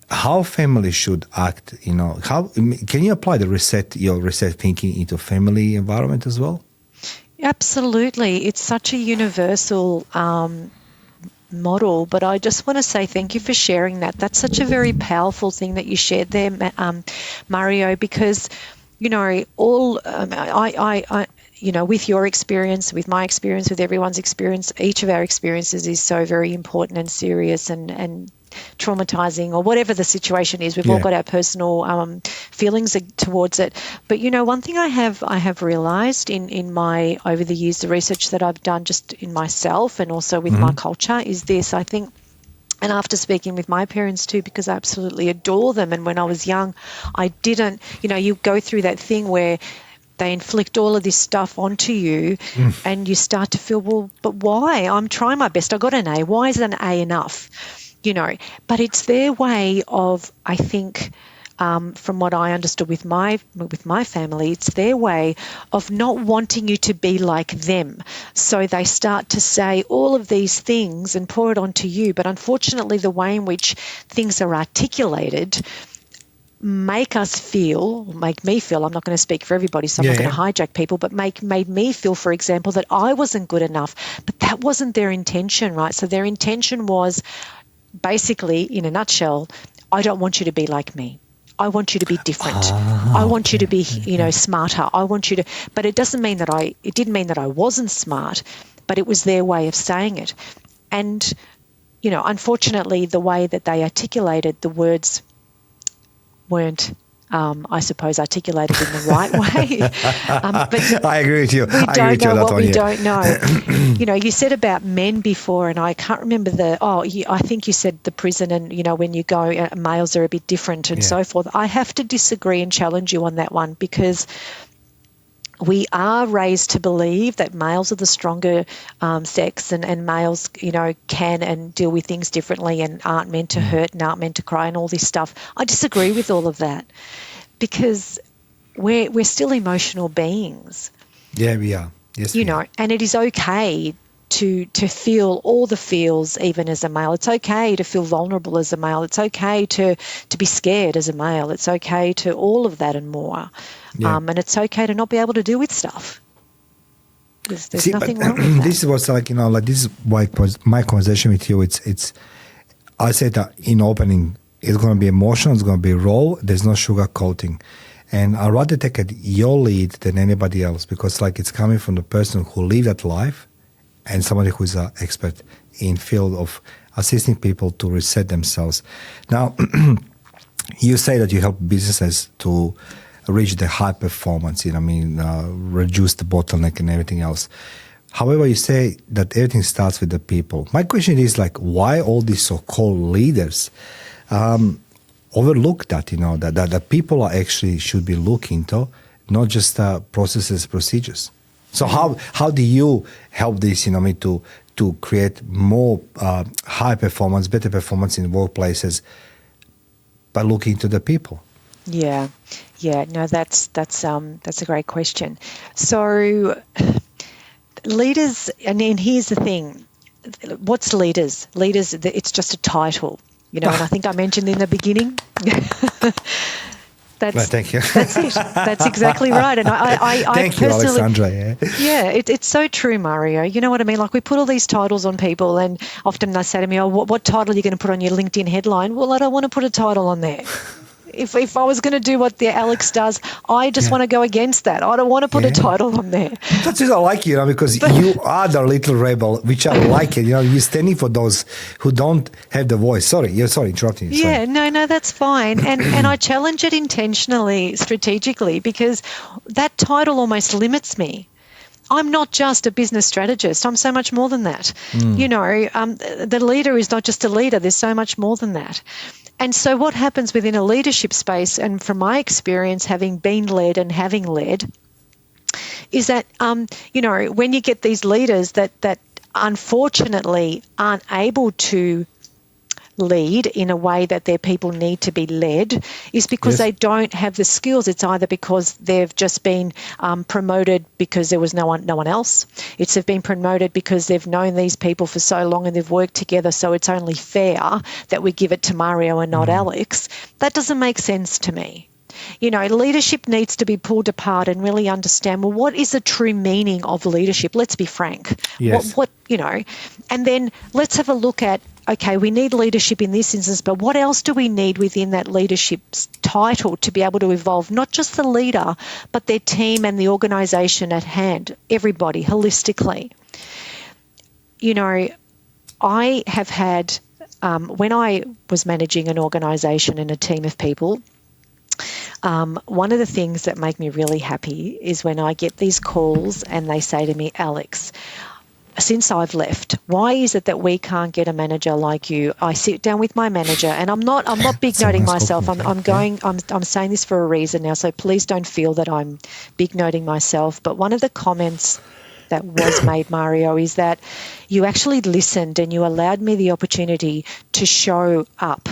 how family should act, how can you apply your reset thinking into family environment as well? Absolutely. It's such a universal model, but I just want to say thank you for sharing that. That's such a very powerful thing that you shared there, Mario, because, with your experience, with my experience, with everyone's experience, each of our experiences is so very important and serious and traumatizing, or whatever the situation is. We've all got our personal feelings towards it. But one thing I have realized in my, over the years, the research that I've done just in myself and also with my culture is this. I think, and after speaking with my parents too, because I absolutely adore them, and when I was young I didn't, you go through that thing where they inflict all of this stuff onto you and you start to feel, well, but why? I'm trying my best. I got an A. Why is an A enough? But it's their way of, I think, from what I understood with my family, it's their way of not wanting you to be like them. So they start to say all of these things and pour it onto you. But unfortunately, the way in which things are articulated make me feel, I'm not going to speak for everybody, so I'm not going to hijack people, but made me feel, for example, that I wasn't good enough. But that wasn't their intention, right? So their intention was, basically, in a nutshell, I don't want you to be like me. I want you to be different. I want you to be, smarter. I want you to, but it didn't mean that I wasn't smart, but it was their way of saying it. And, unfortunately, the way that they articulated the words weren't, I suppose, articulated in the right way. But I agree with you. We don't know what we don't know. You said about men before, and I can't remember I think you said the prison and, when you go, males are a bit different and so forth. I have to disagree and challenge you on that one, because we are raised to believe that males are the stronger sex and males, can and deal with things differently and aren't meant to hurt and aren't meant to cry and all this stuff. I disagree with all of that, because we're still emotional beings. Yeah, we are. Yes, and it is okay to feel all the feels, even as a male. It's okay to feel vulnerable as a male. It's okay to be scared as a male. It's okay to all of that and more. And it's okay to not be able to deal with stuff. There's nothing wrong with that. This was this is why my conversation with you, it's I said that in opening, it's going to be emotional, it's going to be raw, there's no sugar coating. And I'd rather take your lead than anybody else, because it's coming from the person who lived that life and somebody who is an expert in field of assisting people to reset themselves. Now, you say that you help businesses to reach the high performance, reduce the bottleneck and everything else. However, you say that everything starts with the people. My question is why all these so-called leaders overlook that, that the people are actually should be looking to, not just processes, procedures. So how do you help this, to create more high performance, better performance in workplaces by looking to the people? Yeah. No, that's a great question. So leaders, and here's the thing. what's leaders? Leaders, it's just a title, and I think I mentioned in the beginning. Thank you. That's it. That's exactly right. And I thank you, Alexandra. It's so true, Mario. You know what I mean? Like, we put all these titles on people, and often they say to me, "Oh, what title are you going to put on your LinkedIn headline?" Well, I don't want to put a title on there. If I was going to do what the Alex does, I just want to go against that. I don't want to put a title on there. That's just I like you, because you are the little rebel, which I like it. You're standing for those who don't have the voice. Sorry, interrupting you. Yeah, no, that's fine. And I challenge it intentionally, strategically, because that title almost limits me. I'm not just a business strategist. I'm so much more than that. The leader is not just a leader. There's so much more than that. And so what happens within a leadership space, and from my experience, having been led and having led, is that, when you get these leaders that unfortunately aren't able to lead in a way that their people need to be led, is because they don't have the skills. It's either because they've just been promoted because there was no one else. It's they've been promoted because they've known these people for so long and they've worked together, so it's only fair that we give it to Mario and not Alex. That doesn't make sense to me. Leadership needs to be pulled apart and really understand, well, what is the true meaning of leadership? Let's be frank. Yes. And then let's have a look at, okay, we need leadership in this instance, but what else do we need within that leadership's title to be able to evolve not just the leader, but their team and the organisation at hand, everybody, holistically. I have had, when I was managing an organisation and a team of people, one of the things that make me really happy is when I get these calls and they say to me, Alex, since I've left, why is it that we can't get a manager like you? I sit down with my manager, and I'm not big noting myself. I'm saying this for a reason now, so please don't feel that I'm big noting myself. But one of the comments that was made, Mario, is that you actually listened and you allowed me the opportunity to show up.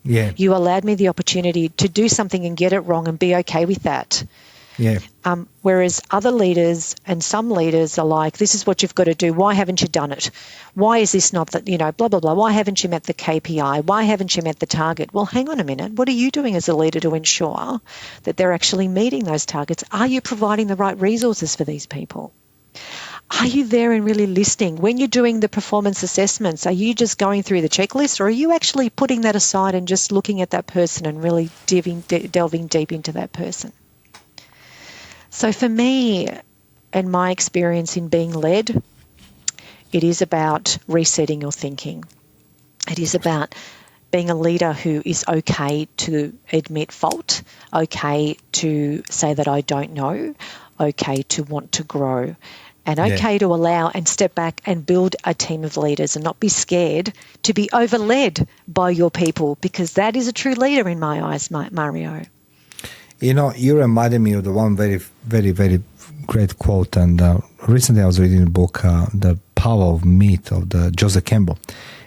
Yeah. You allowed me the opportunity to do something and get it wrong and be okay with that. Yeah. Whereas other leaders and some leaders are like, this is what you've got to do. Why haven't you done it? Why is this not that, blah, blah, blah. Why haven't you met the KPI? Why haven't you met the target? Well, hang on a minute. What are you doing as a leader to ensure that they're actually meeting those targets? Are you providing the right resources for these people? Are you there and really listening? When you're doing the performance assessments, are you just going through the checklist, or are you actually putting that aside and just looking at that person and really delving deep into that person? So for me, and my experience in being led, it is about resetting your thinking. It is about being a leader who is okay to admit fault, okay to say that I don't know, okay to want to grow, and okay to allow and step back and build a team of leaders and not be scared to be overled by your people, because that is a true leader in my eyes, Mario. You reminded me of the one very, very, very great quote. And recently I was reading a book, The Power of Meat, of Joseph Campbell.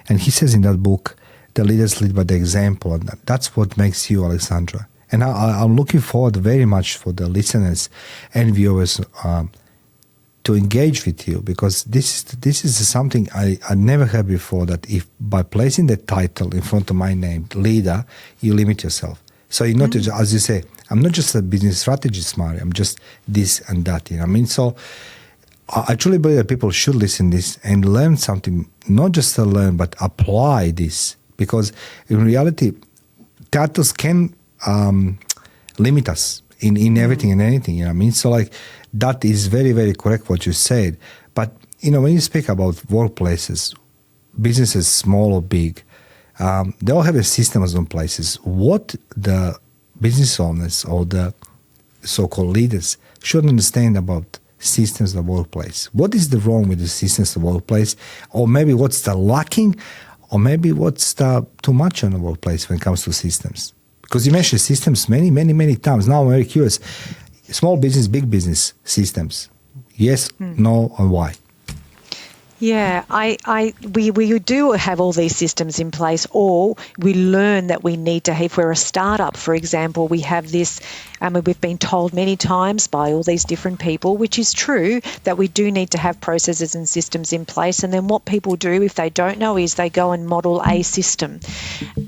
And he says in that book, the leaders lead by the example. And that's what makes you, Alexandra. And I'm looking forward very much for the listeners and viewers to engage with you, because this is something I never heard before, that if by placing the title in front of my name, leader, you limit yourself. So you're not, as you say, I'm not just a business strategist, Mario. I'm just this and that. So I truly believe that people should listen to this and learn something, not just to learn, but apply this. Because in reality, titles can limit us in everything and anything. So that is very, very correct what you said. But, when you speak about workplaces, businesses, small or big, they all have a systems in places. What the business owners or the so-called leaders should understand about systems of the workplace. What is the wrong with the systems of the workplace? Or maybe what's the lacking? Or maybe what's the too much on the workplace when it comes to systems? Because you mentioned systems many, many, many times. Now I'm very curious. Small business, big business systems. Yes, no, and why? Yeah, we do have all these systems in place, or we learn that we need to. If we're a startup, for example, we have this, we've been told many times by all these different people, which is true, that we do need to have processes and systems in place. And then what people do, if they don't know, is they go and model a system.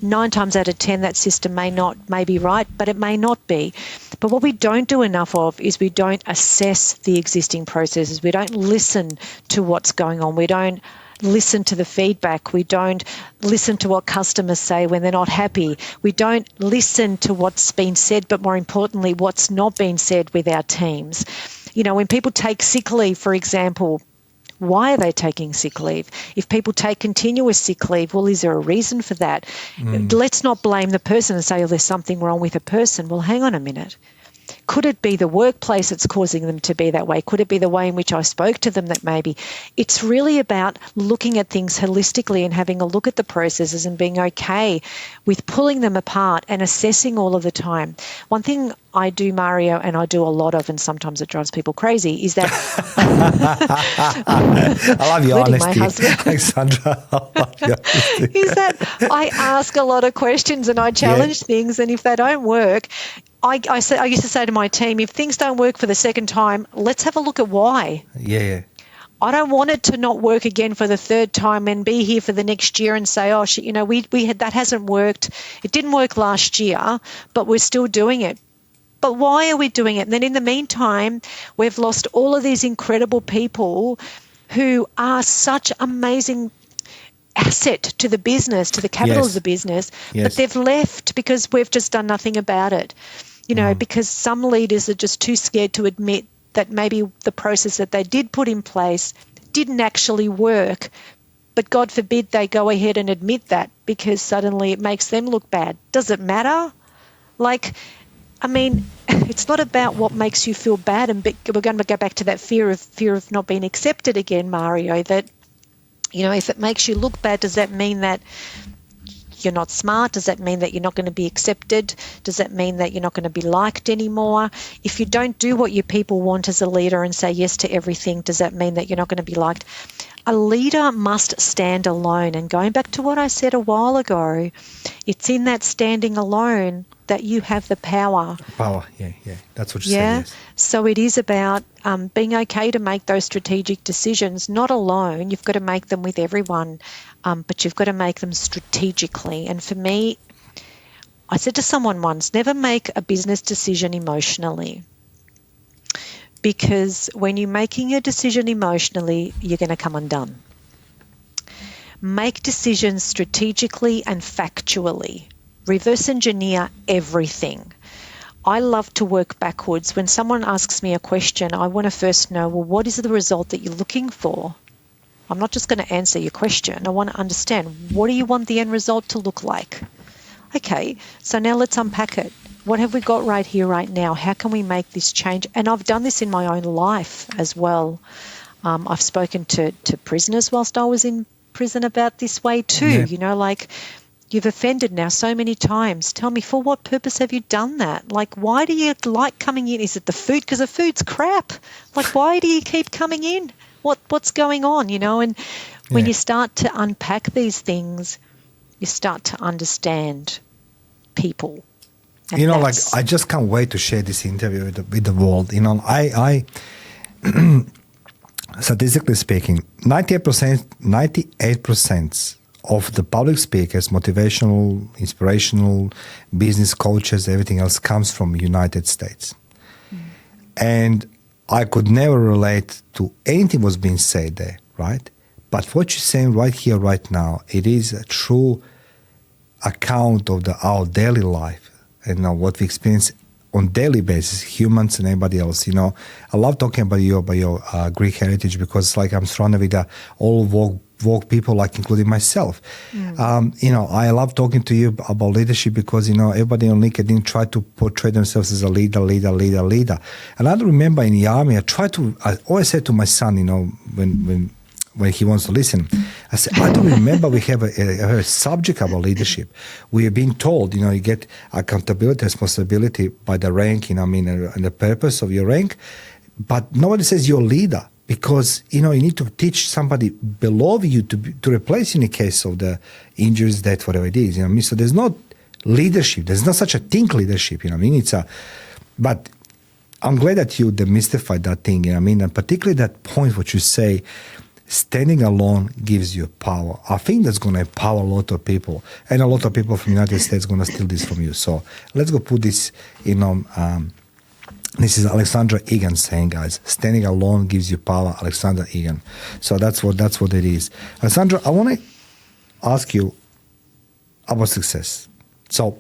9 times out of 10, that system may be right, but it may not be. But what we don't do enough of is we don't assess the existing processes. We don't listen to what's going on. We don't listen to the feedback. We don't listen to what customers say when they're not happy. We don't listen to what's been said, but more importantly, what's not been said with our teams. You know, when people take sick leave, for example, why are they taking sick leave? If people take continuous sick leave, well, is there a reason for that? Let's not blame the person and say, oh, there's something wrong with a person. Well, hang on a minute. Could it be the workplace that's causing them to be that way? Could it be the way in which I spoke to them that maybe? It's really about looking at things holistically and having a look at the processes and being okay with pulling them apart and assessing all of the time. One thing I do, Mario, and I do a lot of, and sometimes it drives people crazy, is that I love your honesty, my husband. Alexandra. I love your honesty. Is that I ask a lot of questions and I challenge things, and if they don't work, I used to say to my team, if things don't work for the second time, let's have a look at why. Yeah. I don't want it to not work again for the third time and be here for the next year and say, oh, we had that hasn't worked. It didn't work last year, but we're still doing it. But why are we doing it? And then in the meantime, we've lost all of these incredible people who are such amazing asset to the business, to the capital of the business, but they've left because we've just done nothing about it. You know, because some leaders are just too scared to admit that maybe the process that they did put in place didn't actually work. But God forbid they go ahead and admit that, because suddenly it makes them look bad. Does it matter? It's not about what makes you feel bad. And we're going to go back to that fear of not being accepted again, Mario, that, you know, if it makes you look bad, does that mean that you're not smart? Does that mean that you're not going to be accepted? Does that mean that you're not going to be liked anymore? If you don't do what your people want as a leader and say yes to everything, does that mean that you're not going to be liked? A leader must stand alone. And going back to what I said a while ago, it's in that standing alone that you have the power. Power, yeah. That's what you said, yes. So it is about being okay to make those strategic decisions, not alone. You've got to make them with everyone, but you've got to make them strategically. And for me, I said to someone once, never make a business decision emotionally. Because when you're making a decision emotionally, you're going to come undone. Make decisions strategically and factually. Reverse engineer everything. I love to work backwards. When someone asks me a question, I want to first know, well, what is the result that you're looking for? I'm not just going to answer your question. I want to understand, what do you want the end result to look like? Okay, so now let's unpack it. What have we got right here, right now? How can we make this change? And I've done this in my own life as well. I've spoken to prisoners whilst I was in prison about this way too. Yeah. You know, like, you've offended now so many times. Tell me, for what purpose have you done that? Like, why do you like coming in? Is it the food? Because the food's crap. Like, why do you keep coming in? What's going on, you know? And when you start to unpack these things, you start to understand people. And you know, like, I just can't wait to share this interview with the world. You know, I statistically speaking, 98% of the public speakers, motivational, inspirational, business coaches, everything else comes from United States. And I could never relate to anything was being said there, right? But what you're saying right here, right now, it is a true account of our daily life and what we experience on daily basis, humans and everybody else. You know, I love talking about your Greek heritage, because like I'm surrounded with all woke people, like including myself. You know, I love talking to you about leadership because, you know, everybody on LinkedIn try to portray themselves as a leader. And I remember in the army, I always said to my son, you know, when he wants to listen, I said, I don't remember we have a subject about leadership. We are being told, you know, you get accountability, responsibility by the rank, you know, I mean, and the purpose of your rank, but nobody says you're a leader. because, you need to teach somebody below you to replace in the case of the injuries, death, whatever it is. So there's not leadership. There's not such a thing, leadership. But I'm glad that you demystified that thing. And particularly that point what you say, standing alone gives you power. I think that's going to empower a lot of people, and a lot of people from the United States going to steal this from you. So let's go put this. This is Alexandra Egan saying, guys, standing alone gives you power. Alexandra Egan. So that's what it is. Alexandra, I want to ask you about success. So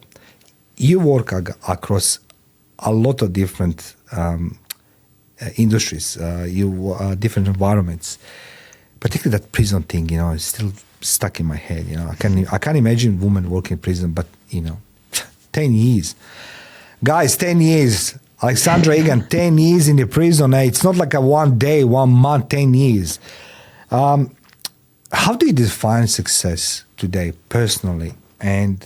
you work across a lot of different industries, different environments. Particularly that prison thing, is still stuck in my head. I can't imagine women working in prison, but 10 years, guys, 10 years. Alexandra Egan, 10 years in the prison. It's not like a 1 day, 1 month, 10 years. How do you define success today, personally and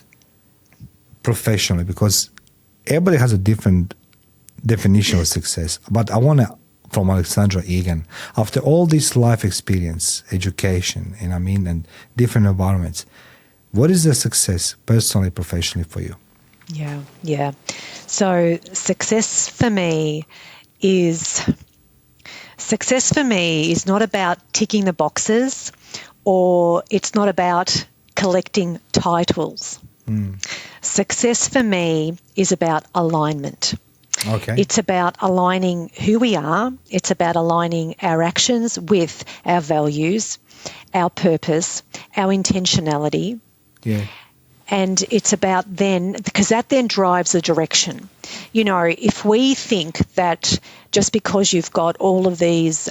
professionally? Because everybody has a different definition of success. But I want to, from Alexandra Egan, after all this life experience, education, and different environments, what is the success personally, professionally for you? Yeah. So success for me is not about ticking the boxes, or it's not about collecting titles. Success for me is about alignment. Okay. It's about aligning who we are. It's about aligning our actions with our values, our purpose, our intentionality. Yeah. And it's about then, because that then drives the direction. If we think that just because you've got all of these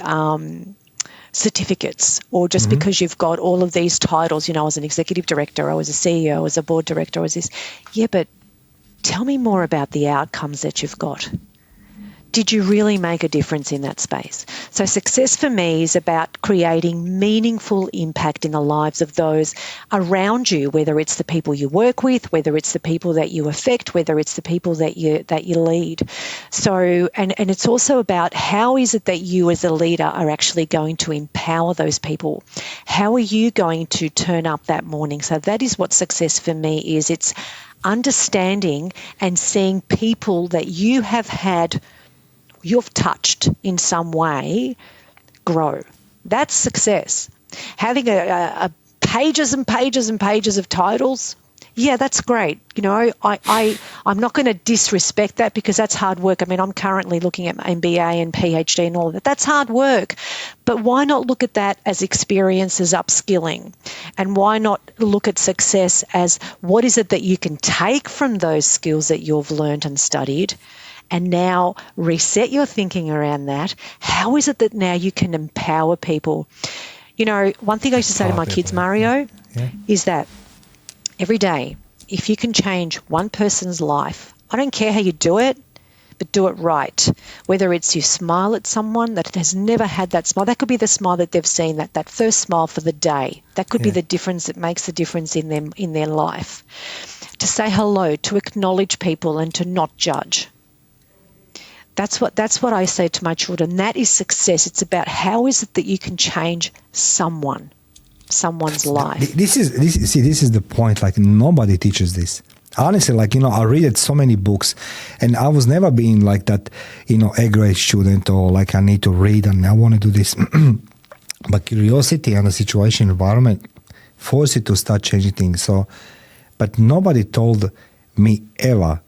certificates, or just because you've got all of these titles, I was an executive director, I was a CEO, I was a board director, I was this. Yeah, but tell me more about the outcomes that you've got. Did you really make a difference in that space? So success for me is about creating meaningful impact in the lives of those around you, whether it's the people you work with, whether it's the people that you affect, whether it's the people that you lead. So, and it's also about how is it that you as a leader are actually going to empower those people? How are you going to turn up that morning? So that is what success for me is. It's understanding and seeing people that you've touched in some way grow. That's success. Having a pages and pages and pages of titles, yeah, that's great. I'm not going to disrespect that, because that's hard work. I'm currently looking at my MBA and PhD and all of that. That's hard work. But why not look at that as experience, as upskilling? And why not look at success as what is it that you can take from those skills that you've learned and studied, and now reset your thinking around that? How is it that now you can empower people? One thing I used to say to my kids, Mario, is that every day, if you can change one person's life, I don't care how you do it, but do it right. Whether it's you smile at someone that has never had that smile, that could be the smile that they've seen, that first smile for the day. That could be the difference that makes the difference in them, in their life. To say hello, to acknowledge people, and to not judge. That's what I say to my children. That is success. It's about how is it that you can change someone's life. This is the point. Like, nobody teaches this. Honestly, I read so many books, and I was never being like that, a grade student, or like I need to read and I want to do this. But curiosity and the situation, environment, force you to start changing things. So, but nobody told me ever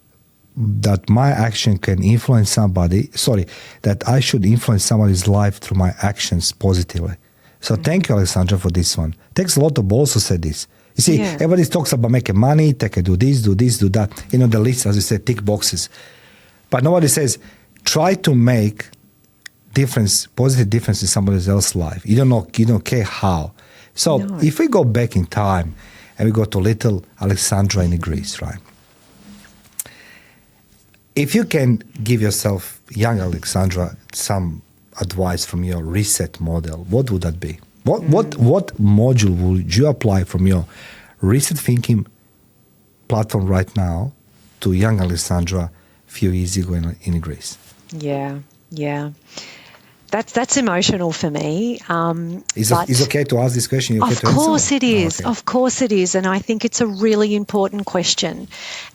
that my action can influence that I should influence somebody's life through my actions positively. So thank you, Alexandra, for this one. It takes a lot of balls to say this. You see, everybody talks about making money, do this, do that. The list, as you said, tick boxes. But nobody says, try to make positive difference in somebody else's life. You don't care how. So if we go back in time and we go to little Alexandra in Greece, right? If you can give yourself, young Alexandra, some advice from your R.E.S.E.T model, what would that be? What module would you apply from your R.E.S.E.T thinking platform right now to young Alexandra a few years ago in Greece? Yeah. That's emotional for me. Is it okay to ask this question? Of course it is. Okay. Of course it is. And I think it's a really important question.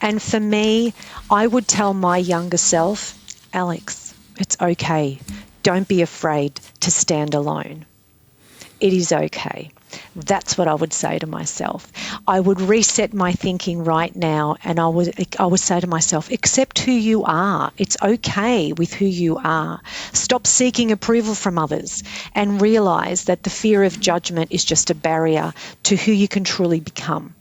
And for me, I would tell my younger self, Alex, it's okay. Don't be afraid to stand alone. It is okay. That's what I would say to myself. I would reset my thinking right now, and I would say to myself, accept who you are. It's okay with who you are. Stop seeking approval from others and realize that the fear of judgment is just a barrier to who you can truly become.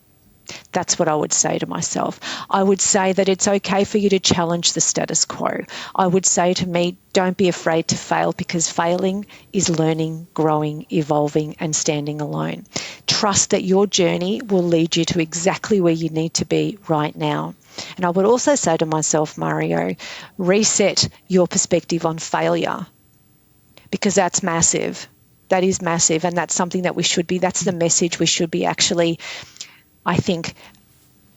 That's what I would say to myself. I would say that it's okay for you to challenge the status quo. I would say to me, don't be afraid to fail, because failing is learning, growing, evolving, and standing alone. Trust that your journey will lead you to exactly where you need to be right now. And I would also say to myself, Mario, reset your perspective on failure, because that's massive. That is massive, and that's something that that's the message we should be actually, I think,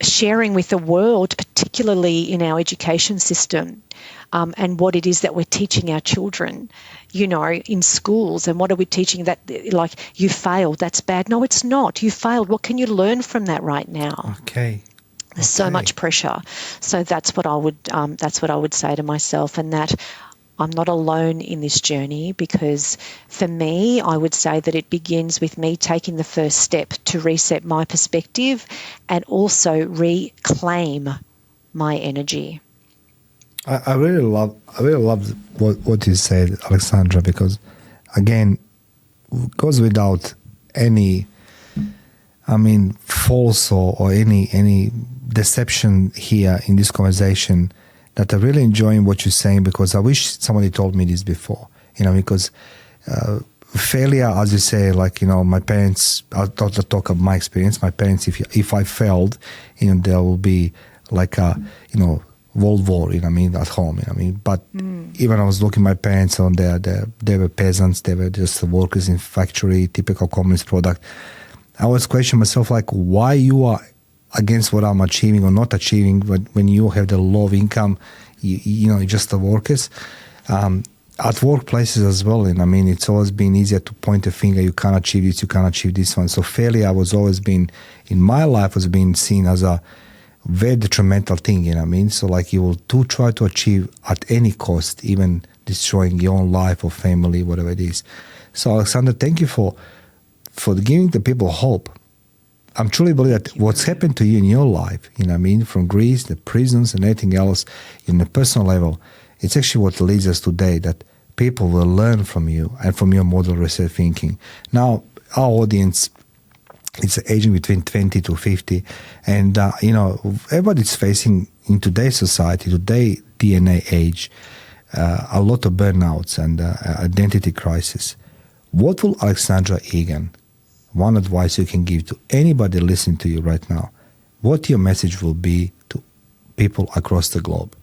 sharing with the world, particularly in our education system, and what it is that we're teaching our children, in schools. And what are we teaching? That, like, you failed, that's bad. No, it's not. You failed. What can you learn from that right now? Okay. There's so much pressure. So that's what I would say to myself, and that I'm not alone in this journey, because for me, I would say that it begins with me taking the first step to reset my perspective and also reclaim my energy. I really love what you said, Alexandra, because again, it goes without any, false or any deception here in this conversation, that I'm really enjoying what you're saying, because I wish somebody told me this before, because failure, as you say, my parents, I'll talk of my experience. My parents, if I failed, there will be like a, World War, at home, But even I was looking at my parents, they were peasants, they were just workers in factory, typical communist product. I always question myself, why you are against what I'm achieving or not achieving when you have the low income, you're just the workers. At workplaces as well, it's always been easier to point a finger, you can't achieve this, you can't achieve this one. So failure in my life was being seen as a very detrimental thing, So you will try to achieve at any cost, even destroying your own life or family, whatever it is. So Alexandra, thank you for giving the people hope. I'm truly believe that what's happened to you in your life, from Greece, the prisons and everything else, in the personal level, it's actually what leads us today, that people will learn from you and from your model reset thinking. Now, our audience, it's aging between 20 to 50, and, everybody's facing in today's society, today's DNA age, a lot of burnouts and identity crisis. What will Alexandra Egan, one advice you can give to anybody listening to you right now, what your message will be to people across the globe?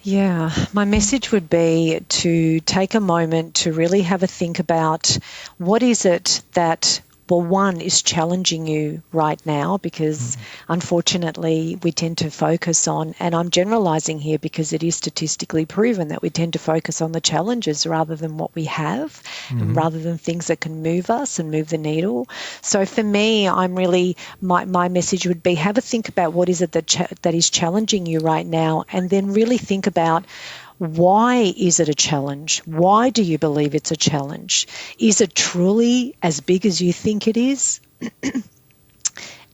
Yeah, my message would be to take a moment to really have a think about what is it that, one, is challenging you right now, because unfortunately we tend to focus on, and I'm generalizing here because it is statistically proven that we tend to focus on the challenges rather than what we have, and rather than things that can move us and move the needle. So for me, my message would be, have a think about what is it that is challenging you right now, and then really think about, why is it a challenge? Why do you believe it's a challenge? Is it truly as big as you think it is?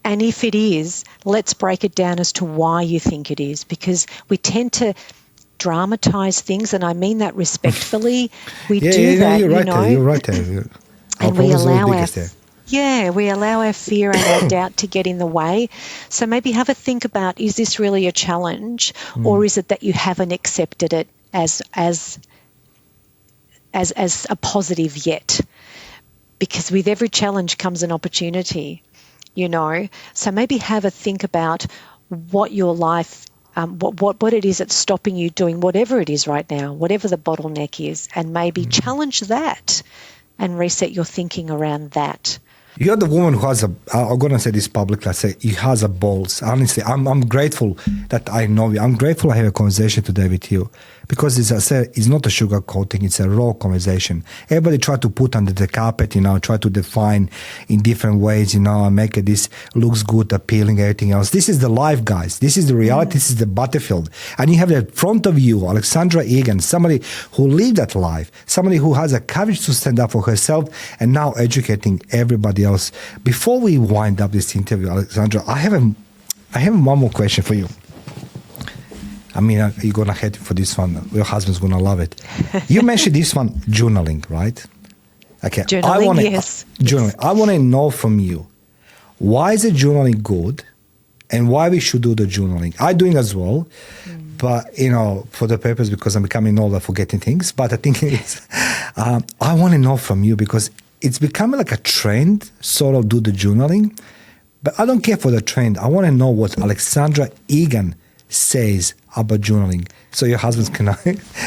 And if it is, let's break it down as to why you think it is, because we tend to dramatize things, and I mean that respectfully. We do that, you're right. You're right there. And we allow our fear and our doubt to get in the way. So maybe have a think about, is this really a challenge, or is it that you haven't accepted it as a positive yet? Because with every challenge comes an opportunity, So maybe have a think about what your life, what it is that's stopping you doing whatever it is right now, whatever the bottleneck is, and maybe challenge that and reset your thinking around that. You're the woman who has I'm going to say this publicly, I say, he has a balls. Honestly, I'm grateful that I know you. I'm grateful I have a conversation today with you, because as I said, it's not a sugar coating, it's a raw conversation. Everybody try to put under the carpet, try to define in different ways, and make it this looks good, appealing, everything else. This is the life, guys. This is the reality. This is the battlefield. And you have in front of you Alexandra Egan, somebody who lived that life, somebody who has a courage to stand up for herself and now educating everybody else. Before we wind up this interview, Alexandra, I have one more question for you. I mean, you're going to hate for this one. Your husband's going to love it. You mentioned this one, journaling, right? Okay. Journaling, yes. Journaling. I want to know from you, why is the journaling good and why we should do the journaling? I'm doing as well, but, for the purpose because I'm becoming older, forgetting things. But I think it's, I want to know from you because it's becoming like a trend, sort of do the journaling. But I don't care for the trend. I want to know what Alexandra Egan says about journaling. So your husband's going to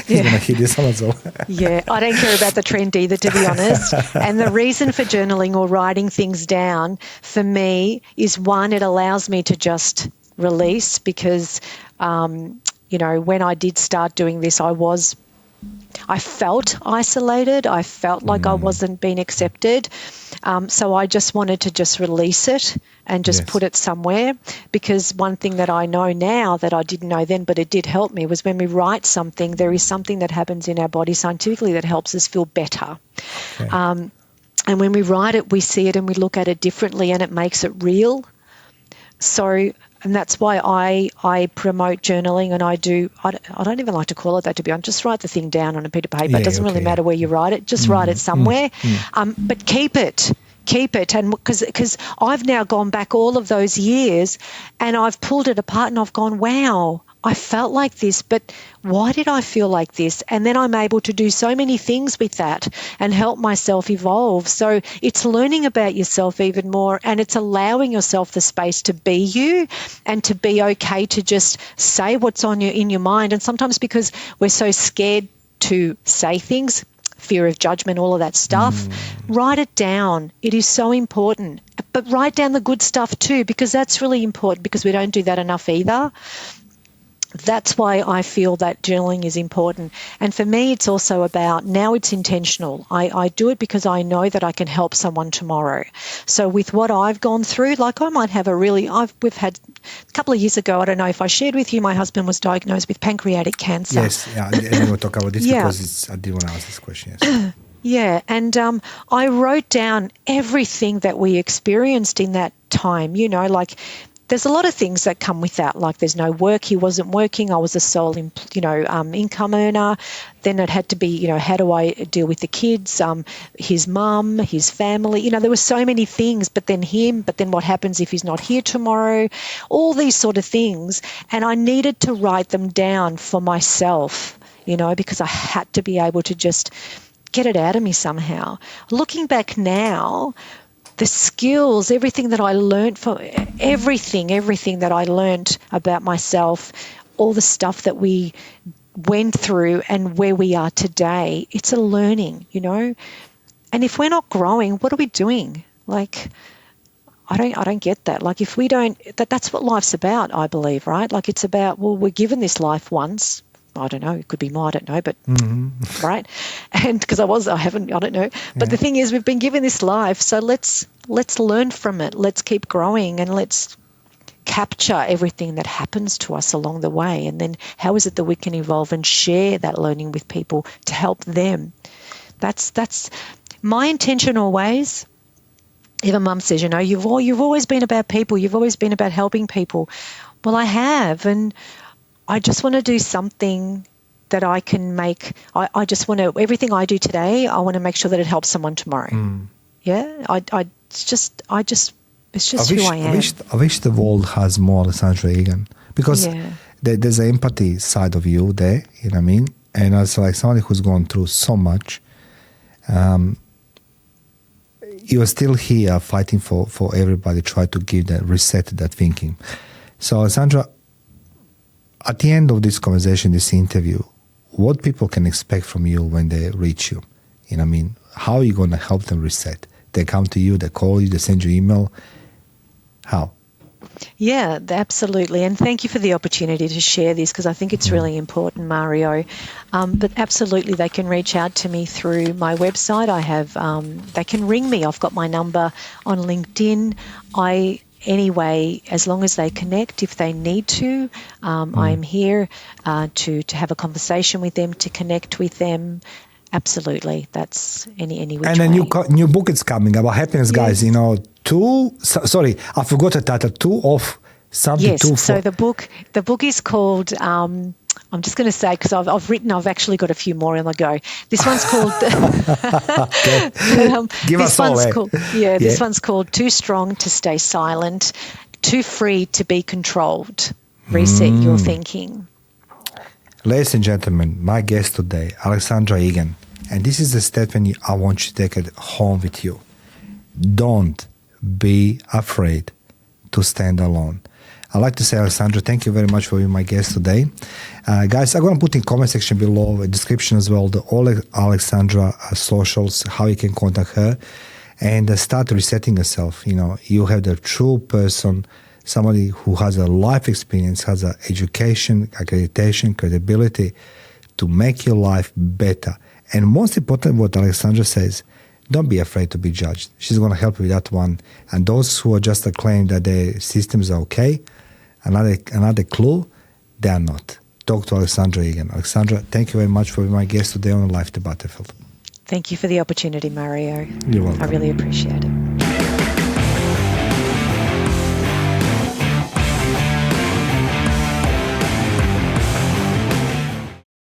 hear this one as well. Yeah, I don't care about the trend either, to be honest. And the reason for journaling or writing things down for me is, one, it allows me to just release because, when I did start doing this, I felt isolated. I felt like I wasn't being accepted. So I just wanted to just release it and just put it somewhere, because one thing that I know now that I didn't know then, but it did help me, was when we write something, there is something that happens in our body scientifically that helps us feel better. Okay. And when we write it, we see it and we look at it differently and it makes it real. And that's why I promote journaling, and I don't even like to call it that, to be honest. Just write the thing down on a piece of paper. It doesn't really matter where you write it. Just write it somewhere. But keep it. And because I've now gone back all of those years and I've pulled it apart and I've gone, wow, I felt like this, but why did I feel like this? And then I'm able to do so many things with that and help myself evolve. So it's learning about yourself even more, and it's allowing yourself the space to be you and to be okay to just say what's in your mind. And sometimes because we're so scared to say things, fear of judgment, all of that stuff, write it down. It is so important. But write down the good stuff too, because that's really important, because we don't do that enough either. That's why I feel that journaling is important. And for me, it's also about, now it's intentional. I do it because I know that I can help someone tomorrow. So with what I've gone through, like I might have we've had a couple of years ago, I don't know if I shared with you, my husband was diagnosed with pancreatic cancer. Yes, and we'll talk about this because I did want to ask this question. Yes. Yeah, and I wrote down everything that we experienced in that time, like there's a lot of things that come with that, like there's no work, he wasn't working, I was a sole income earner. Then it had to be, how do I deal with the kids, his mum, his family, there were so many things, but then what happens if he's not here tomorrow, all these sort of things. And I needed to write them down for myself, because I had to be able to just get it out of me somehow. Looking back now, the skills, everything that I learned everything that I learned about myself, all the stuff that we went through and where we are today, it's a learning, And if we're not growing, what are we doing? Like, I don't get that. Like, if we don't, that's what life's about, I believe, right? Like, it's about, well, we're given this life once. I don't know, it could be more, I don't know, but right? And because I don't know. But the thing is, we've been given this life, so let's learn from it. Let's keep growing and let's capture everything that happens to us along the way. And then how is it that we can evolve and share that learning with people to help them? That's my intention always. Even Mum says, you've always been about people. You've always been about helping people. Well, I have, and I just want to do something that I can make. I just want to, everything I do today, I want to make sure that it helps someone tomorrow. Yeah, it's just who I am. I wish the world has more Alexandra Egan, because there's an empathy side of you there, you know what I mean? And also like somebody who's gone through so much, you're still here fighting for everybody, try to give that, reset that thinking. So Alexandra, at the end of this conversation, this interview, what people can expect from you when they reach you? You know what I mean? How are you going to help them reset? They come to you, they call you, they send you email. How? Yeah, absolutely. And thank you for the opportunity to share this because I think it's really important, Mario. But absolutely, they can reach out to me through my website. They can ring me. I've got my number on LinkedIn. Anyway, as long as they connect, if they need to, I'm here to have a conversation with them, to connect with them. Absolutely, that's any which and way. And a new book is coming about happiness, guys. Sorry, I forgot the title. Two of something. Yes. So the book is called. I'm just going to say because I've actually got a few more on the go. This one's called. Give us all. This one's called Too Strong to Stay Silent, Too Free to Be Controlled. Reset your thinking. Ladies and gentlemen, my guest today, Alexandra Egan, and this is the statement I want you to take it home with you. Don't be afraid to stand alone. I'd like to say, Alexandra, thank you very much for being my guest today. Guys, I'm going to put in comment section below, a description as well, all Alexandra socials, how you can contact her, and start resetting yourself. You have the true person, somebody who has a life experience, has an education, accreditation, credibility to make your life better. And most important, what Alexandra says, don't be afraid to be judged. She's going to help you with that one. And those who are just claim that their systems are okay, another clue, they are not. Talk to Alexandra Egan. Alexandra, thank you very much for being my guest today on Life the Battlefield. Thank you for the opportunity, Mario. You're welcome. I really appreciate it.